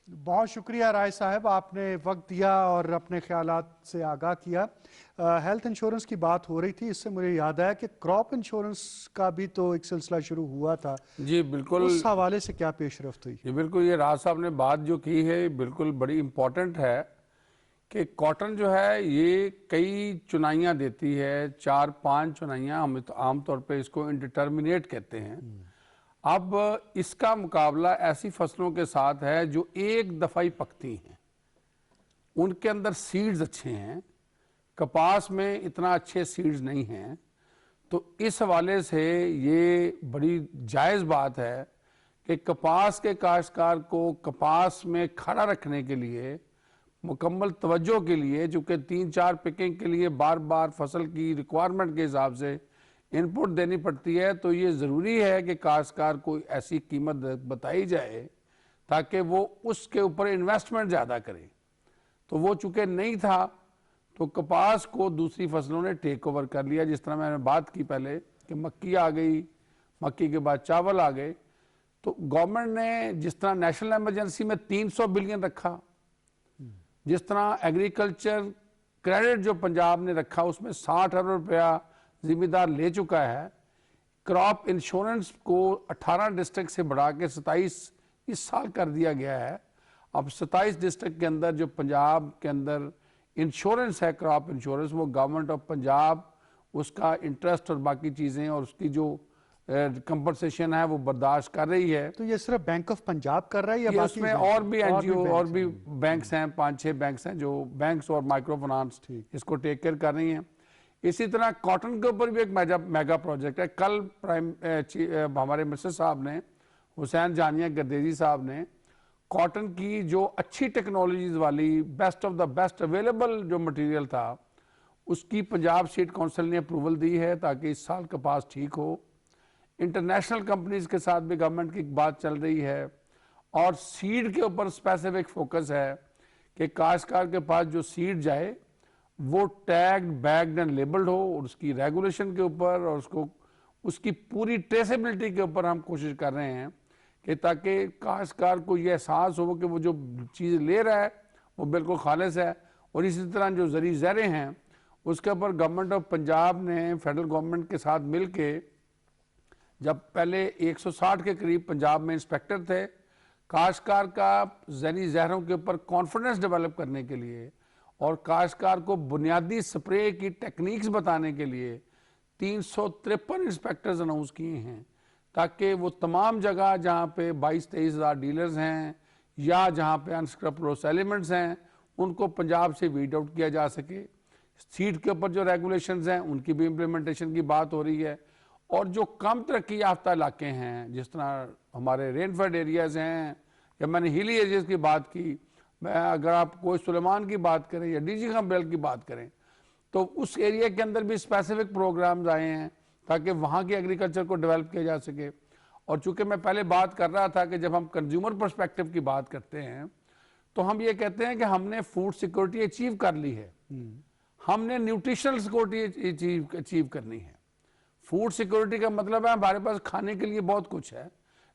बहुत शुक्रिया राय साहब, आपने वक्त दिया और अपने ख्यालात से आगाह किया। हेल्थ इंश्योरेंस की बात हो रही थी, इससे मुझे याद आया कि क्रॉप इंश्योरेंस का भी तो एक सिलसिला शुरू हुआ था। जी बिल्कुल, उस हवाले से क्या पेशरफ्त हुई? जी बिल्कुल, ये राज साहब ने बात जो की है बिल्कुल बड़ी इम्पोर्टेंट है कि कॉटन जो है ये कई चुनाइयाँ देती है, 4-5 चुनाइयाँ, हम तो आमतौर पे इसको इंडिटर्मिनेट कहते हैं। अब इसका मुकाबला ऐसी फसलों के साथ है जो एक दफ़ा ही पकती हैं, उनके अंदर सीड्स अच्छे हैं, कपास में इतना अच्छे सीड्स नहीं हैं। तो इस हवाले से ये बड़ी जायज़ बात है कि कपास के काश्तकार को कपास में खड़ा रखने के लिए, मुकम्मल तवज्जो के लिए, चूँकि 3-4 पिकिंग के लिए बार बार फसल की रिक्वायरमेंट के हिसाब से इनपुट देनी पड़ती है, तो ये ज़रूरी है कि काश्तकार को ऐसी कीमत बताई जाए ताकि वो उसके ऊपर इन्वेस्टमेंट ज़्यादा करे। तो वो चूँकि नहीं था, तो कपास को दूसरी फसलों ने टेक ओवर कर लिया। जिस तरह मैंने बात की पहले कि मक्की आ गई, मक्की के बाद चावल आ गए। तो गवर्नमेंट ने जिस तरह नेशनल इमरजेंसी में 300 बिलियन रखा, जिस तरह एग्रीकल्चर क्रेडिट जो पंजाब ने रखा उसमें 60 अरब रुपया जिम्मेदार ले चुका है। क्रॉप इंश्योरेंस को 18 डिस्ट्रिक्ट से बढ़ा के 27 इस साल कर दिया गया है। अब 27 डिस्ट्रिक्ट के अंदर जो पंजाब के अंदर इंश्योरेंस है, क्रॉप इंश्योरेंस, वो गवर्नमेंट ऑफ पंजाब उसका इंटरेस्ट और बाकी चीज़ें और उसकी जो कंपनसेशन है वो बर्दाश्त कर रही है। तो ये सिर्फ बैंक ऑफ पंजाब कर रहा है या ये बाकी उसमें और भी एनजीओ और भी बैंक्स हैं, 5-6 बैंक्स हैं जो बैंक्स और माइक्रो फाइनेंस इसको टेक केयर कर रही हैं। इसी तरह कॉटन के ऊपर भी एक मेगा प्रोजेक्ट है। कल हमारे मिनिस्टर साहब ने, हुसैन जानिया गर्देजी साहब ने, कॉटन की जो अच्छी टेक्नोलॉजीज वाली best of the best available जो मटेरियल था उसकी पंजाब सीड काउंसिल ने अप्रूवल दी है ताकि इस साल कपास ठीक हो। इंटरनेशनल कंपनीज के साथ भी गवर्नमेंट की बात चल रही है और सीड के ऊपर स्पेसिफिक फोकस है कि काश्तकार के पास जो सीड जाए वो टैग्ड, बैग्ड एंड लेबल्ड हो और उसकी रेगुलेशन के ऊपर और उसको उसकी पूरी ट्रेसेबिलिटी के ऊपर हम कोशिश कर रहे हैं कि ताकि काश्तकार को ये एहसास हो कि वो जो चीज़ ले रहा है वो बिल्कुल खालिस है। और इसी तरह जो ज़री ज़रें हैं उसके ऊपर गवर्नमेंट ऑफ पंजाब ने फेडरल गवर्नमेंट के साथ मिल के, जब पहले 160 के करीब पंजाब में इंस्पेक्टर थे, काश्तकार का ज़री ज़हरों के ऊपर कॉन्फिडेंस डेवलप करने के लिए और काश्तकार को बुनियादी स्प्रे की टेक्निक्स बताने के लिए 353 इंस्पेक्टर्स अनाउंस किए हैं ताकि वो तमाम जगह जहाँ पे 22-23 हज़ार डीलर्स हैं या जहाँ पे अनस्क्रैप्लोस एलिमेंट्स हैं उनको पंजाब से वीड आउट किया जा सके। सीड के ऊपर जो रेगुलेशंस हैं उनकी भी इम्प्लीमेंटेशन की बात हो रही है। और जो कम तरक्की याफ्ता इलाके हैं, जिस तरह हमारे रेनफेड एरियाज़ हैं या मैंने हिली एरियाज़ की बात की, मैं अगर आप कोई सुलेमान की बात करें या डीजी खां बेल्ट की बात करें, तो उस एरिया के अंदर भी स्पेसिफिक प्रोग्राम्स आए हैं ताकि वहाँ की एग्रीकल्चर को डेवलप किया जा सके। और चूँकि मैं पहले बात कर रहा था कि जब हम कंज्यूमर पर्सपेक्टिव की बात करते हैं तो हम ये कहते हैं कि हमने फूड सिक्योरिटी अचीव कर ली है, हमने न्यूट्रिशनल सिक्योरिटी अचीव करनी है। फूड सिक्योरिटी का मतलब है हमारे पास खाने के लिए बहुत कुछ है,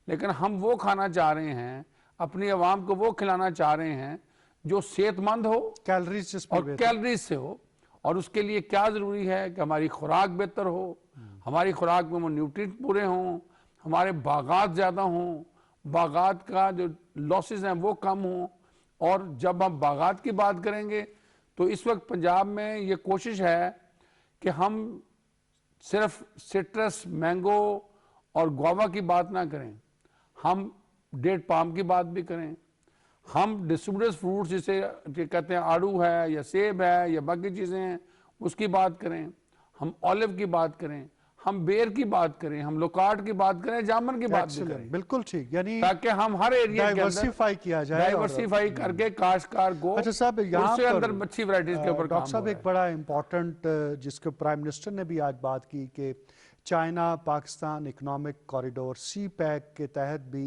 लेकिन हम वो खाना चाह रहे हैं, अपनी आवाम को वो खिलाना चाह रहे हैं जो सेहतमंद हो, कैलोरीज से हो। और उसके लिए क्या ज़रूरी है कि हमारी खुराक बेहतर हो, हमारी खुराक में वो न्यूट्रिएंट पूरे हों, हमारे बागात ज़्यादा हों, बागात का जो लॉसेस हैं वो कम हों। और जब हम बागात की बात करेंगे तो इस वक्त पंजाब में ये कोशिश है कि हम सिर्फ सिट्रस, मैंगो और गुआवा की बात ना करें, हम डेट पाम की बात भी करें, हम डिस्ट्रीब्यूटर्स फ्रूट्स जिसे कहते हैं आड़ू है या सेब है या बाकी चीज़ें हैं उसकी बात करें, हम ऑलिव की बात करें, हम बेर की बात करें, हम लोकार्ड की बात करें, जामन की बात भी करें, बिल्कुल ठीक, यानी ताकि हम हर एरिया के अंदर डाइवर्सिफाई किया जाए। डाइवर्सिफाई करके काश्तकार को अच्छा साहब, यहाँ उससे पर अंदर अच्छी वैरायटीज के ऊपर डॉक्टर काम साहब हो एक रहा है। बड़ा इम्पोर्टेंट जिसके प्राइम मिनिस्टर ने भी आज बात की कि China Pakistan economic corridor CPEC के तहत भी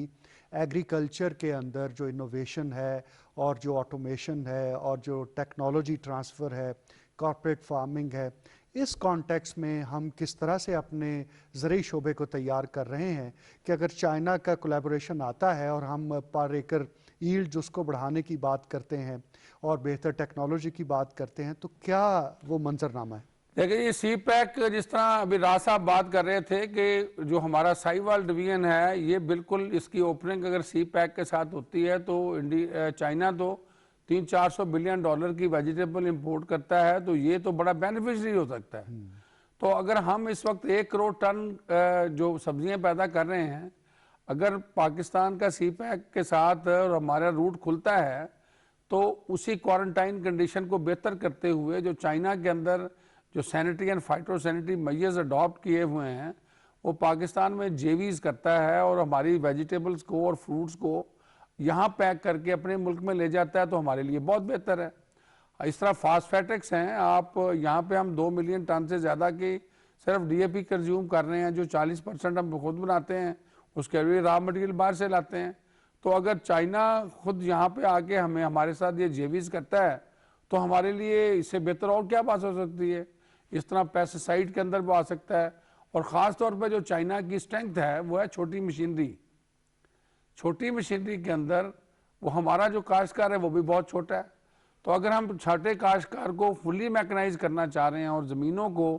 एग्रीकल्चर के अंदर जो इनोवेशन है और जो ऑटोमेशन है और जो टेक्नोलॉजी ट्रांसफ़र है, कॉर्पोरेट फार्मिंग है, इस कॉन्टेक्स्ट में हम किस तरह से अपने ज़रूरी शोबे को तैयार कर रहे हैं कि अगर चाइना का कोलैबोरेशन आता है और हम पर एकड़ यील्ड उसको बढ़ाने की बात करते हैं और बेहतर टेक्नोलॉजी की बात करते हैं, तो क्या वो मंजरनामा है? देखिए, ये CPEC जिस तरह अभी राज साहब बात कर रहे थे कि जो हमारा साहिवाल डिवीजन है, ये बिल्कुल इसकी ओपनिंग अगर CPEC के साथ होती है तो चाइना तो 300-400 बिलियन डॉलर की वेजिटेबल इंपोर्ट करता है, तो ये तो बड़ा बेनिफिशरी हो सकता है। तो अगर हम इस वक्त 1 करोड़ टन जो सब्जियां पैदा कर रहे हैं, अगर पाकिस्तान का CPEC के साथ और हमारा रूट खुलता है तो उसी क्वारंटाइन कंडीशन को बेहतर करते हुए जो चाइना के अंदर जो sanitary and phytosanitary measures adopt किए हुए हैं, वो पाकिस्तान में JVs करता है और हमारी वेजिटेबल्स को और फ्रूट्स को यहाँ पैक करके अपने मुल्क में ले जाता है, तो हमारे लिए बहुत बेहतर है। इस तरह फास्फेटिक्स हैं, आप यहाँ पे हम 2 मिलियन टन से ज़्यादा की सिर्फ DAP कंज्यूम कर रहे हैं, जो 40% हम खुद बनाते हैं, उसके लिए रॉ मटेरियल बाहर से लाते हैं। तो अगर चाइना खुद यहाँ पे आके हमें हमारे साथ ये JVs करता है तो हमारे लिए इससे बेहतर और क्या बात हो सकती है। इस तरह पेस्टिसाइड के अंदर वो आ सकता है, और ख़ास तौर पर जो चाइना की स्ट्रेंथ है वो है छोटी मशीनरी। छोटी मशीनरी के अंदर वो हमारा जो काश्तकार है वो भी बहुत छोटा है, तो अगर हम छोटे काश्तकार को फुली मैकेनाइज करना चाह रहे हैं और ज़मीनों को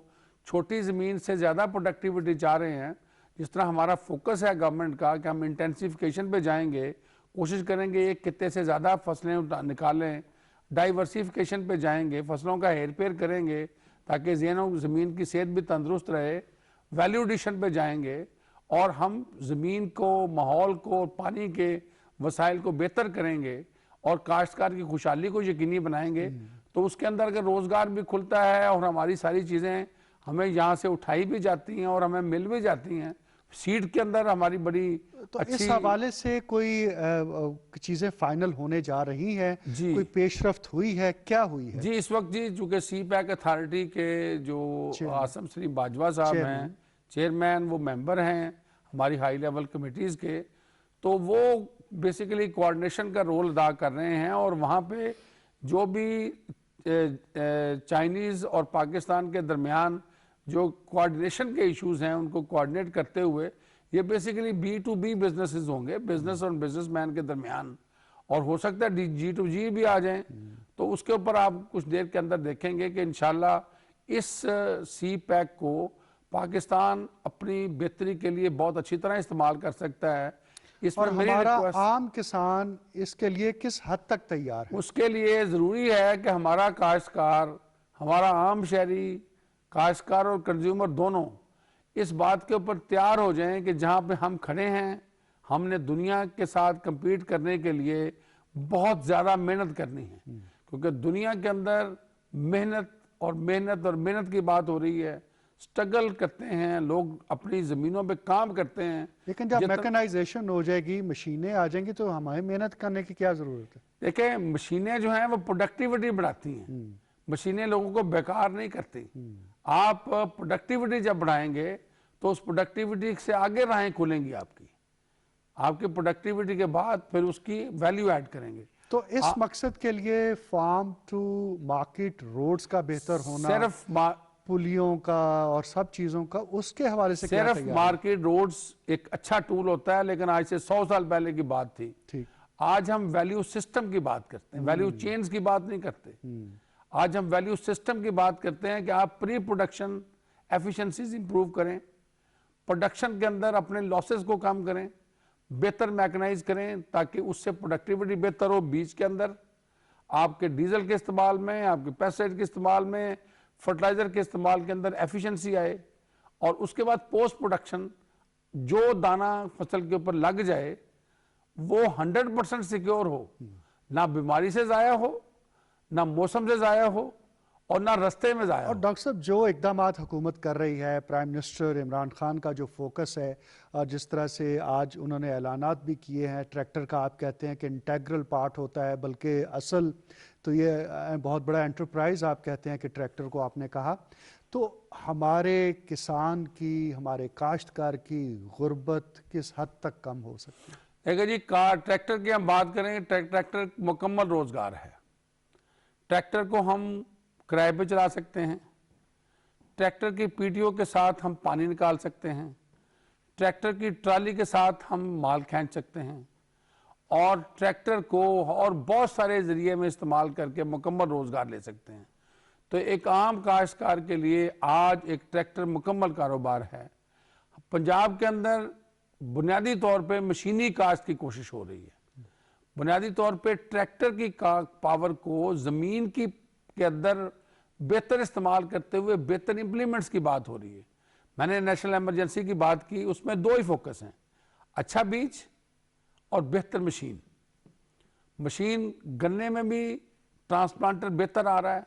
छोटी ज़मीन से ज़्यादा प्रोडक्टिविटी चाह रहे हैं, जिस तरह हमारा फोकस है गवर्नमेंट का कि हम इंटेंसिफिकेशन पे जाएंगे, कोशिश करेंगे एक कित्ते से ज़्यादा फसलें निकालें, डाइवर्सिफिकेशन पे जाएंगे, फसलों का हेर फेर करेंगे ताकि ज़मीन की सेहत भी तंदुरुस्त रहे, वैल्यू एडिशन पे जाएंगे और हम ज़मीन को, माहौल को, पानी के वसाइल को बेहतर करेंगे और काश्तकार की खुशहाली को यकीनी बनाएंगे, तो उसके अंदर अगर रोज़गार भी खुलता है और हमारी सारी चीज़ें हमें यहाँ से उठाई भी जाती हैं और हमें मिल भी जाती हैं, सीड के अंदर हमारी बड़ी तो इस हवाले से कोई चीज़ें फाइनल होने जा रही हैं, कोई पेशरफ्त हुई है, क्या हुई है? जी, इस वक्त जी चूँकि CPEC अथॉरिटी के जो आसम सलीम बाजवा साहब हैं चेयरमैन, वो मेंबर हैं हमारी हाई लेवल कमेटीज़ के, तो वो बेसिकली कोऑर्डिनेशन का रोल अदा कर रहे हैं और वहाँ पे जो भी चाइनीज़ और पाकिस्तान के दरमियान जो कोऑर्डिनेशन के इश्यूज हैं उनको कोऑर्डिनेट करते हुए ये बेसिकली B2B बिजनेसेस होंगे, बिजनेस और बिजनेसमैन के दरमियान, और हो सकता है G2G भी आ जाएं, तो उसके ऊपर आप कुछ देर के अंदर देखेंगे कि इंशाल्लाह इस CPEC को पाकिस्तान अपनी बेहतरी के लिए बहुत अच्छी तरह इस्तेमाल कर सकता है। इसमें और हमारा आम किसान इसके लिए किस हद तक तैयार है? उसके लिए ज़रूरी है कि हमारा काश्तकार, हमारा आम शहरी, काश्तकार और कंज्यूमर दोनों इस बात के ऊपर तैयार हो जाएं कि जहाँ पे हम खड़े हैं हमने दुनिया के साथ compete करने के लिए बहुत ज़्यादा मेहनत करनी है, क्योंकि दुनिया के अंदर मेहनत और मेहनत और मेहनत की बात हो रही है, स्ट्रगल करते हैं लोग, अपनी ज़मीनों पे काम करते हैं। लेकिन जब मैकेनाइजेशन हो जाएगी, मशीनें आ जाएंगी, तो हमें मेहनत करने की क्या ज़रूरत है? देखिए, मशीनें जो हैं वो प्रोडक्टिविटी बढ़ाती हैं, मशीनें लोगों को बेकार नहीं करती। आप प्रोडक्टिविटी जब बढ़ाएंगे तो उस प्रोडक्टिविटी से आगे राहें खुलेंगी आपकी प्रोडक्टिविटी के बाद फिर उसकी वैल्यू ऐड करेंगे। तो इस मकसद के लिए फार्म टू मार्केट रोड्स का बेहतर होना, सिर्फ पुलियों का और सब चीज़ों का, उसके हवाले से सिर्फ मार्केट रोड्स एक अच्छा टूल होता है, लेकिन आज से 100 साल पहले की बात थी। ठीक, आज हम वैल्यू सिस्टम की बात करते हैं, वैल्यू चेन्स की बात नहीं करते। आज हम वैल्यू सिस्टम की बात करते हैं कि आप प्री प्रोडक्शन एफिशिएंसीज इंप्रूव करें, प्रोडक्शन के अंदर अपने लॉसेस को कम करें, बेहतर मैकेनाइज करें ताकि उससे प्रोडक्टिविटी बेहतर हो। बीज के अंदर आपके डीजल के इस्तेमाल में, आपके पेस्टिसाइड के इस्तेमाल में, फर्टिलाइजर के इस्तेमाल के अंदर एफिशिएंसी आए, और उसके बाद पोस्ट प्रोडक्शन जो दाना फसल के ऊपर लग जाए वो 100% सिक्योर हो, ना बीमारी से ज़ाया हो, ना मौसम से ज़ाया हो, और ना रास्ते में जाया और हो। डॉक्टर साहब, जो इकदामात हुकूमत कर रही है, प्राइम मिनिस्टर इमरान खान का जो फोकस है, और जिस तरह से आज उन्होंने ऐलानात भी किए हैं, ट्रैक्टर का आप कहते हैं कि इंटेग्रल पार्ट होता है, बल्कि असल तो ये बहुत बड़ा एंटरप्राइज आप कहते हैं कि ट्रैक्टर को आपने कहा, तो हमारे किसान की, हमारे काश्तकार की गुर्बत किस हद तक कम हो सकती है? देखिए जी, कार ट्रैक्टर की हम बात करें, ट्रैक्टर मुकम्मल रोजगार है। ट्रैक्टर को हम किराए पे चला सकते हैं, ट्रैक्टर की पीटीओ के साथ हम पानी निकाल सकते हैं, ट्रैक्टर की ट्राली के साथ हम माल खींच सकते हैं, और ट्रैक्टर को और बहुत सारे जरिए में इस्तेमाल करके मुकम्मल रोजगार ले सकते हैं। तो एक आम काश्तकार के लिए आज एक ट्रैक्टर मुकम्मल कारोबार है। पंजाब के अंदर बुनियादी तौर पे मशीनी काश्त की कोशिश हो रही है। बुनियादी तौर पे ट्रैक्टर की पावर को ज़मीन की के अंदर बेहतर इस्तेमाल करते हुए बेहतर इंप्लीमेंट्स की बात हो रही है। मैंने नेशनल इमरजेंसी की बात की, उसमें दो ही फोकस हैं, अच्छा बीज और बेहतर मशीन। मशीन गन्ने में भी ट्रांसप्लांटर बेहतर आ रहा है,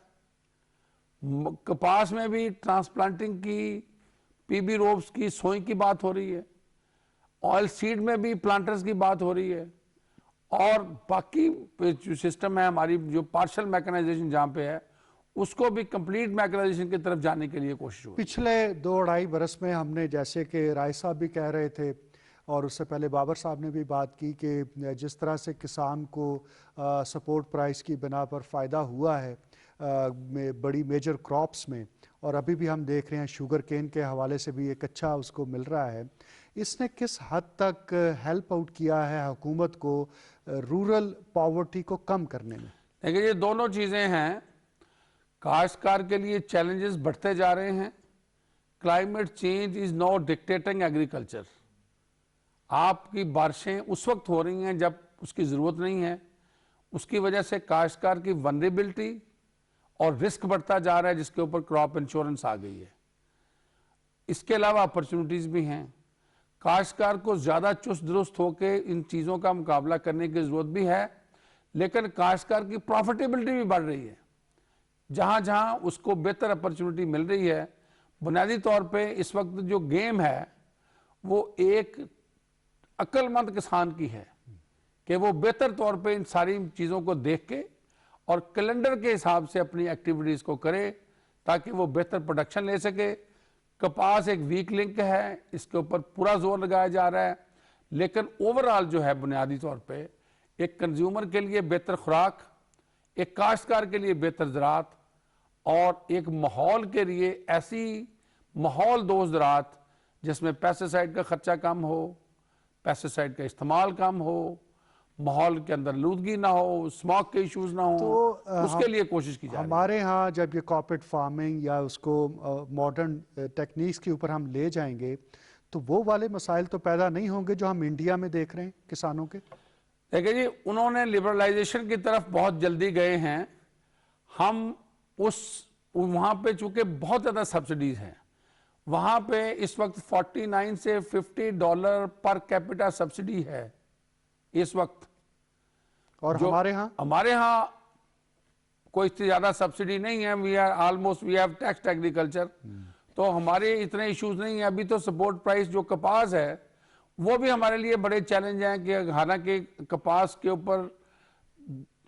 कपास में भी ट्रांसप्लांटिंग की, पीबी रोब्स की, सोई की बात हो रही है, ऑयल सीड में भी प्लांटर्स की बात हो रही है, और बाकी जो सिस्टम है हमारी, जो पार्शल मैकेनाइजेशन जहाँ पे है, उसको भी कंप्लीट मैकेनाइजेशन की तरफ जाने के लिए कोशिश हुई। पिछले 2-2.5 बरस में हमने, जैसे कि राय साहब भी कह रहे थे और उससे पहले बाबर साहब ने भी बात की, कि जिस तरह से किसान को सपोर्ट प्राइस की बिना पर फ़ायदा हुआ है बड़ी मेजर क्रॉप्स में, और अभी भी हम देख रहे हैं शुगर केन के हवाले से भी एक अच्छा उसको मिल रहा है, इसने किस हद तक हेल्प आउट किया है हुकूमत को रूरल पॉवर्टी को कम करने में? देखिए, ये दोनों चीज़ें हैं। काश्तकार के लिए चैलेंजेस बढ़ते जा रहे हैं। Climate change is not dictating agriculture. आपकी बारिशें उस वक्त हो रही हैं जब उसकी ज़रूरत नहीं है, उसकी वजह से काश्तकार की वनरेबिलिटी और रिस्क बढ़ता जा रहा है, जिसके ऊपर क्रॉप इंश्योरेंस आ गई है। इसके अलावा अपॉर्चुनिटीज़ भी हैं। काश्तकार को ज़्यादा चुस्त दुरुस्त होकर इन चीज़ों का मुकाबला करने की ज़रूरत भी है, लेकिन काश्तकार की प्रॉफिटेबिलिटी भी बढ़ रही है। जहाँ जहाँ उसको बेहतर अपॉर्चुनिटी मिल रही है, बुनियादी तौर पे इस वक्त जो गेम है वो एक अक्लमंद किसान की है कि वो बेहतर तौर पे इन सारी चीज़ों को देख के और कैलेंडर के हिसाब से अपनी एक्टिविटीज़ को करे, ताकि वो बेहतर प्रोडक्शन ले सके। कपास एक वीक लिंक है, इसके ऊपर पूरा जोर लगाया जा रहा है, लेकिन ओवरऑल जो है बुनियादी तौर पे एक कंज्यूमर के लिए बेहतर खुराक, एक काश्तकार के लिए बेहतर ज़राअत, और एक माहौल के लिए ऐसी माहौल दोस्त ज़राअत जिसमें पेस्टिसाइड का खर्चा कम हो, पेस्टिसाइड का इस्तेमाल कम हो, माहौल के अंदर लूदगी ना हो, स्मॉग के इश्यूज ना हो, तो उसके लिए कोशिश की जा रही है। हमारे यहाँ जब ये कॉर्पोरेट फार्मिंग या उसको मॉडर्न टेक्निक्स के ऊपर हम ले जाएंगे, तो वो वाले मसाइल तो पैदा नहीं होंगे जो हम इंडिया में देख रहे हैं किसानों के? देखिए जी, उन्होंने लिबरलाइजेशन की तरफ बहुत जल्दी गए हैं। हम वहाँ पे चूंकि बहुत ज़्यादा सब्सिडीज हैं, वहाँ पे इस वक्त 49 से $50 पर कैपिटा सब्सिडी है इस वक्त। और हमारे यहाँ कोई इतनी ज़्यादा सब्सिडी नहीं है। वी हैव टैक्स्ड एग्रीकल्चर, तो हमारे इतने इश्यूज नहीं है। अभी तो सपोर्ट प्राइस जो कपास है वो भी हमारे लिए बड़े चैलेंज हैं, कि हालांकि कपास के ऊपर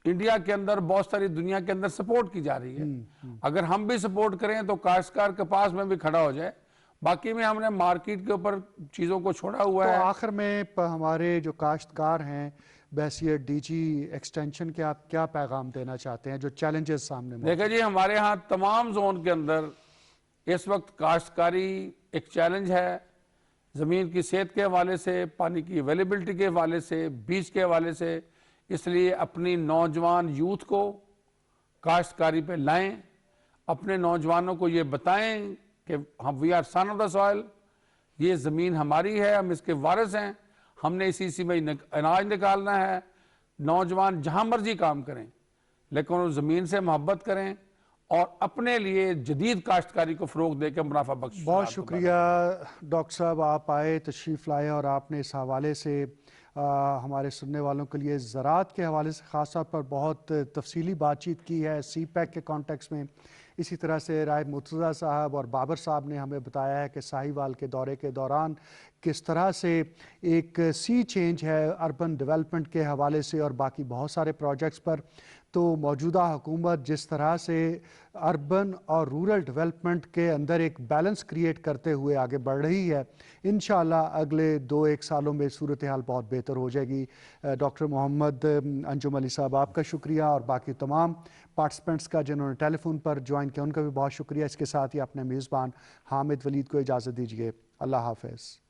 इंडिया के अंदर बहुत सारी दुनिया के अंदर सपोर्ट की जा रही है। अगर हम भी सपोर्ट करें तो काश्तकार कपास में भी खड़ा हो जाए। बाकी में हमने मार्केट के ऊपर चीज़ों को छोड़ा हुआ तो है। आखिर में हमारे जो काश्तकार हैं, बहसीत डीजी एक्सटेंशन के, आप क्या पैगाम देना चाहते हैं जो चैलेंजेस सामने? देखिए जी, हमारे यहाँ तमाम जोन के अंदर इस वक्त काश्तकारी एक चैलेंज है। ज़मीन की सेहत के हवाले से, पानी की अवेलेबिलिटी के हवाले से, बीज के हवाले से। इसलिए अपनी नौजवान यूथ को काश्तकारी पे लाएं, अपने नौजवानों को ये बताएं कि हम we are son of the soil, ये ज़मीन हमारी है, हम इसके वारिस हैं, हमने इसी में अनाज निकालना है। नौजवान जहाँ मर्जी काम करें, लेकिन उस ज़मीन से मोहब्बत करें और अपने लिए जदीद काश्तकारी को फ़रोग देकर मुनाफा बख्श। बहुत शुक्रिया डॉक्टर साहब, आप आए, तशरीफ़ लाए और आपने इस हवाले से हमारे सुनने वालों के लिए ज़राअत के हवाले से ख़ास तौर पर बहुत तफसीली बातचीत की है CPEC के कॉन्टेक्स्ट में। इसी तरह से राय मुर्तज़ा साहब और बाबर साहब ने हमें बताया है कि साहिवाल के दौरे के दौरान किस तरह से एक सी चेंज है अर्बन डेवलपमेंट के हवाले से और बाकी बहुत सारे प्रोजेक्ट्स पर। तो मौजूदा हुकूमत जिस तरह से अर्बन और रूरल डेवलपमेंट के अंदर एक बैलेंस क्रिएट करते हुए आगे बढ़ रही है, इंशाअल्लाह अगले 2-1 सालों में सूरत हाल बहुत बेहतर हो जाएगी। डॉक्टर मोहम्मद अंजुम अली साहब, आपका शुक्रिया और बाकी तमाम पार्टिसिपेंट्स का जिन्होंने टेलीफोन पर ज्वाइन किया उनका भी बहुत शुक्रिया। इसके साथ ही अपने मेज़बान हामिद वलीद को इजाज़त दीजिए। अल्लाह हाफ़िज़।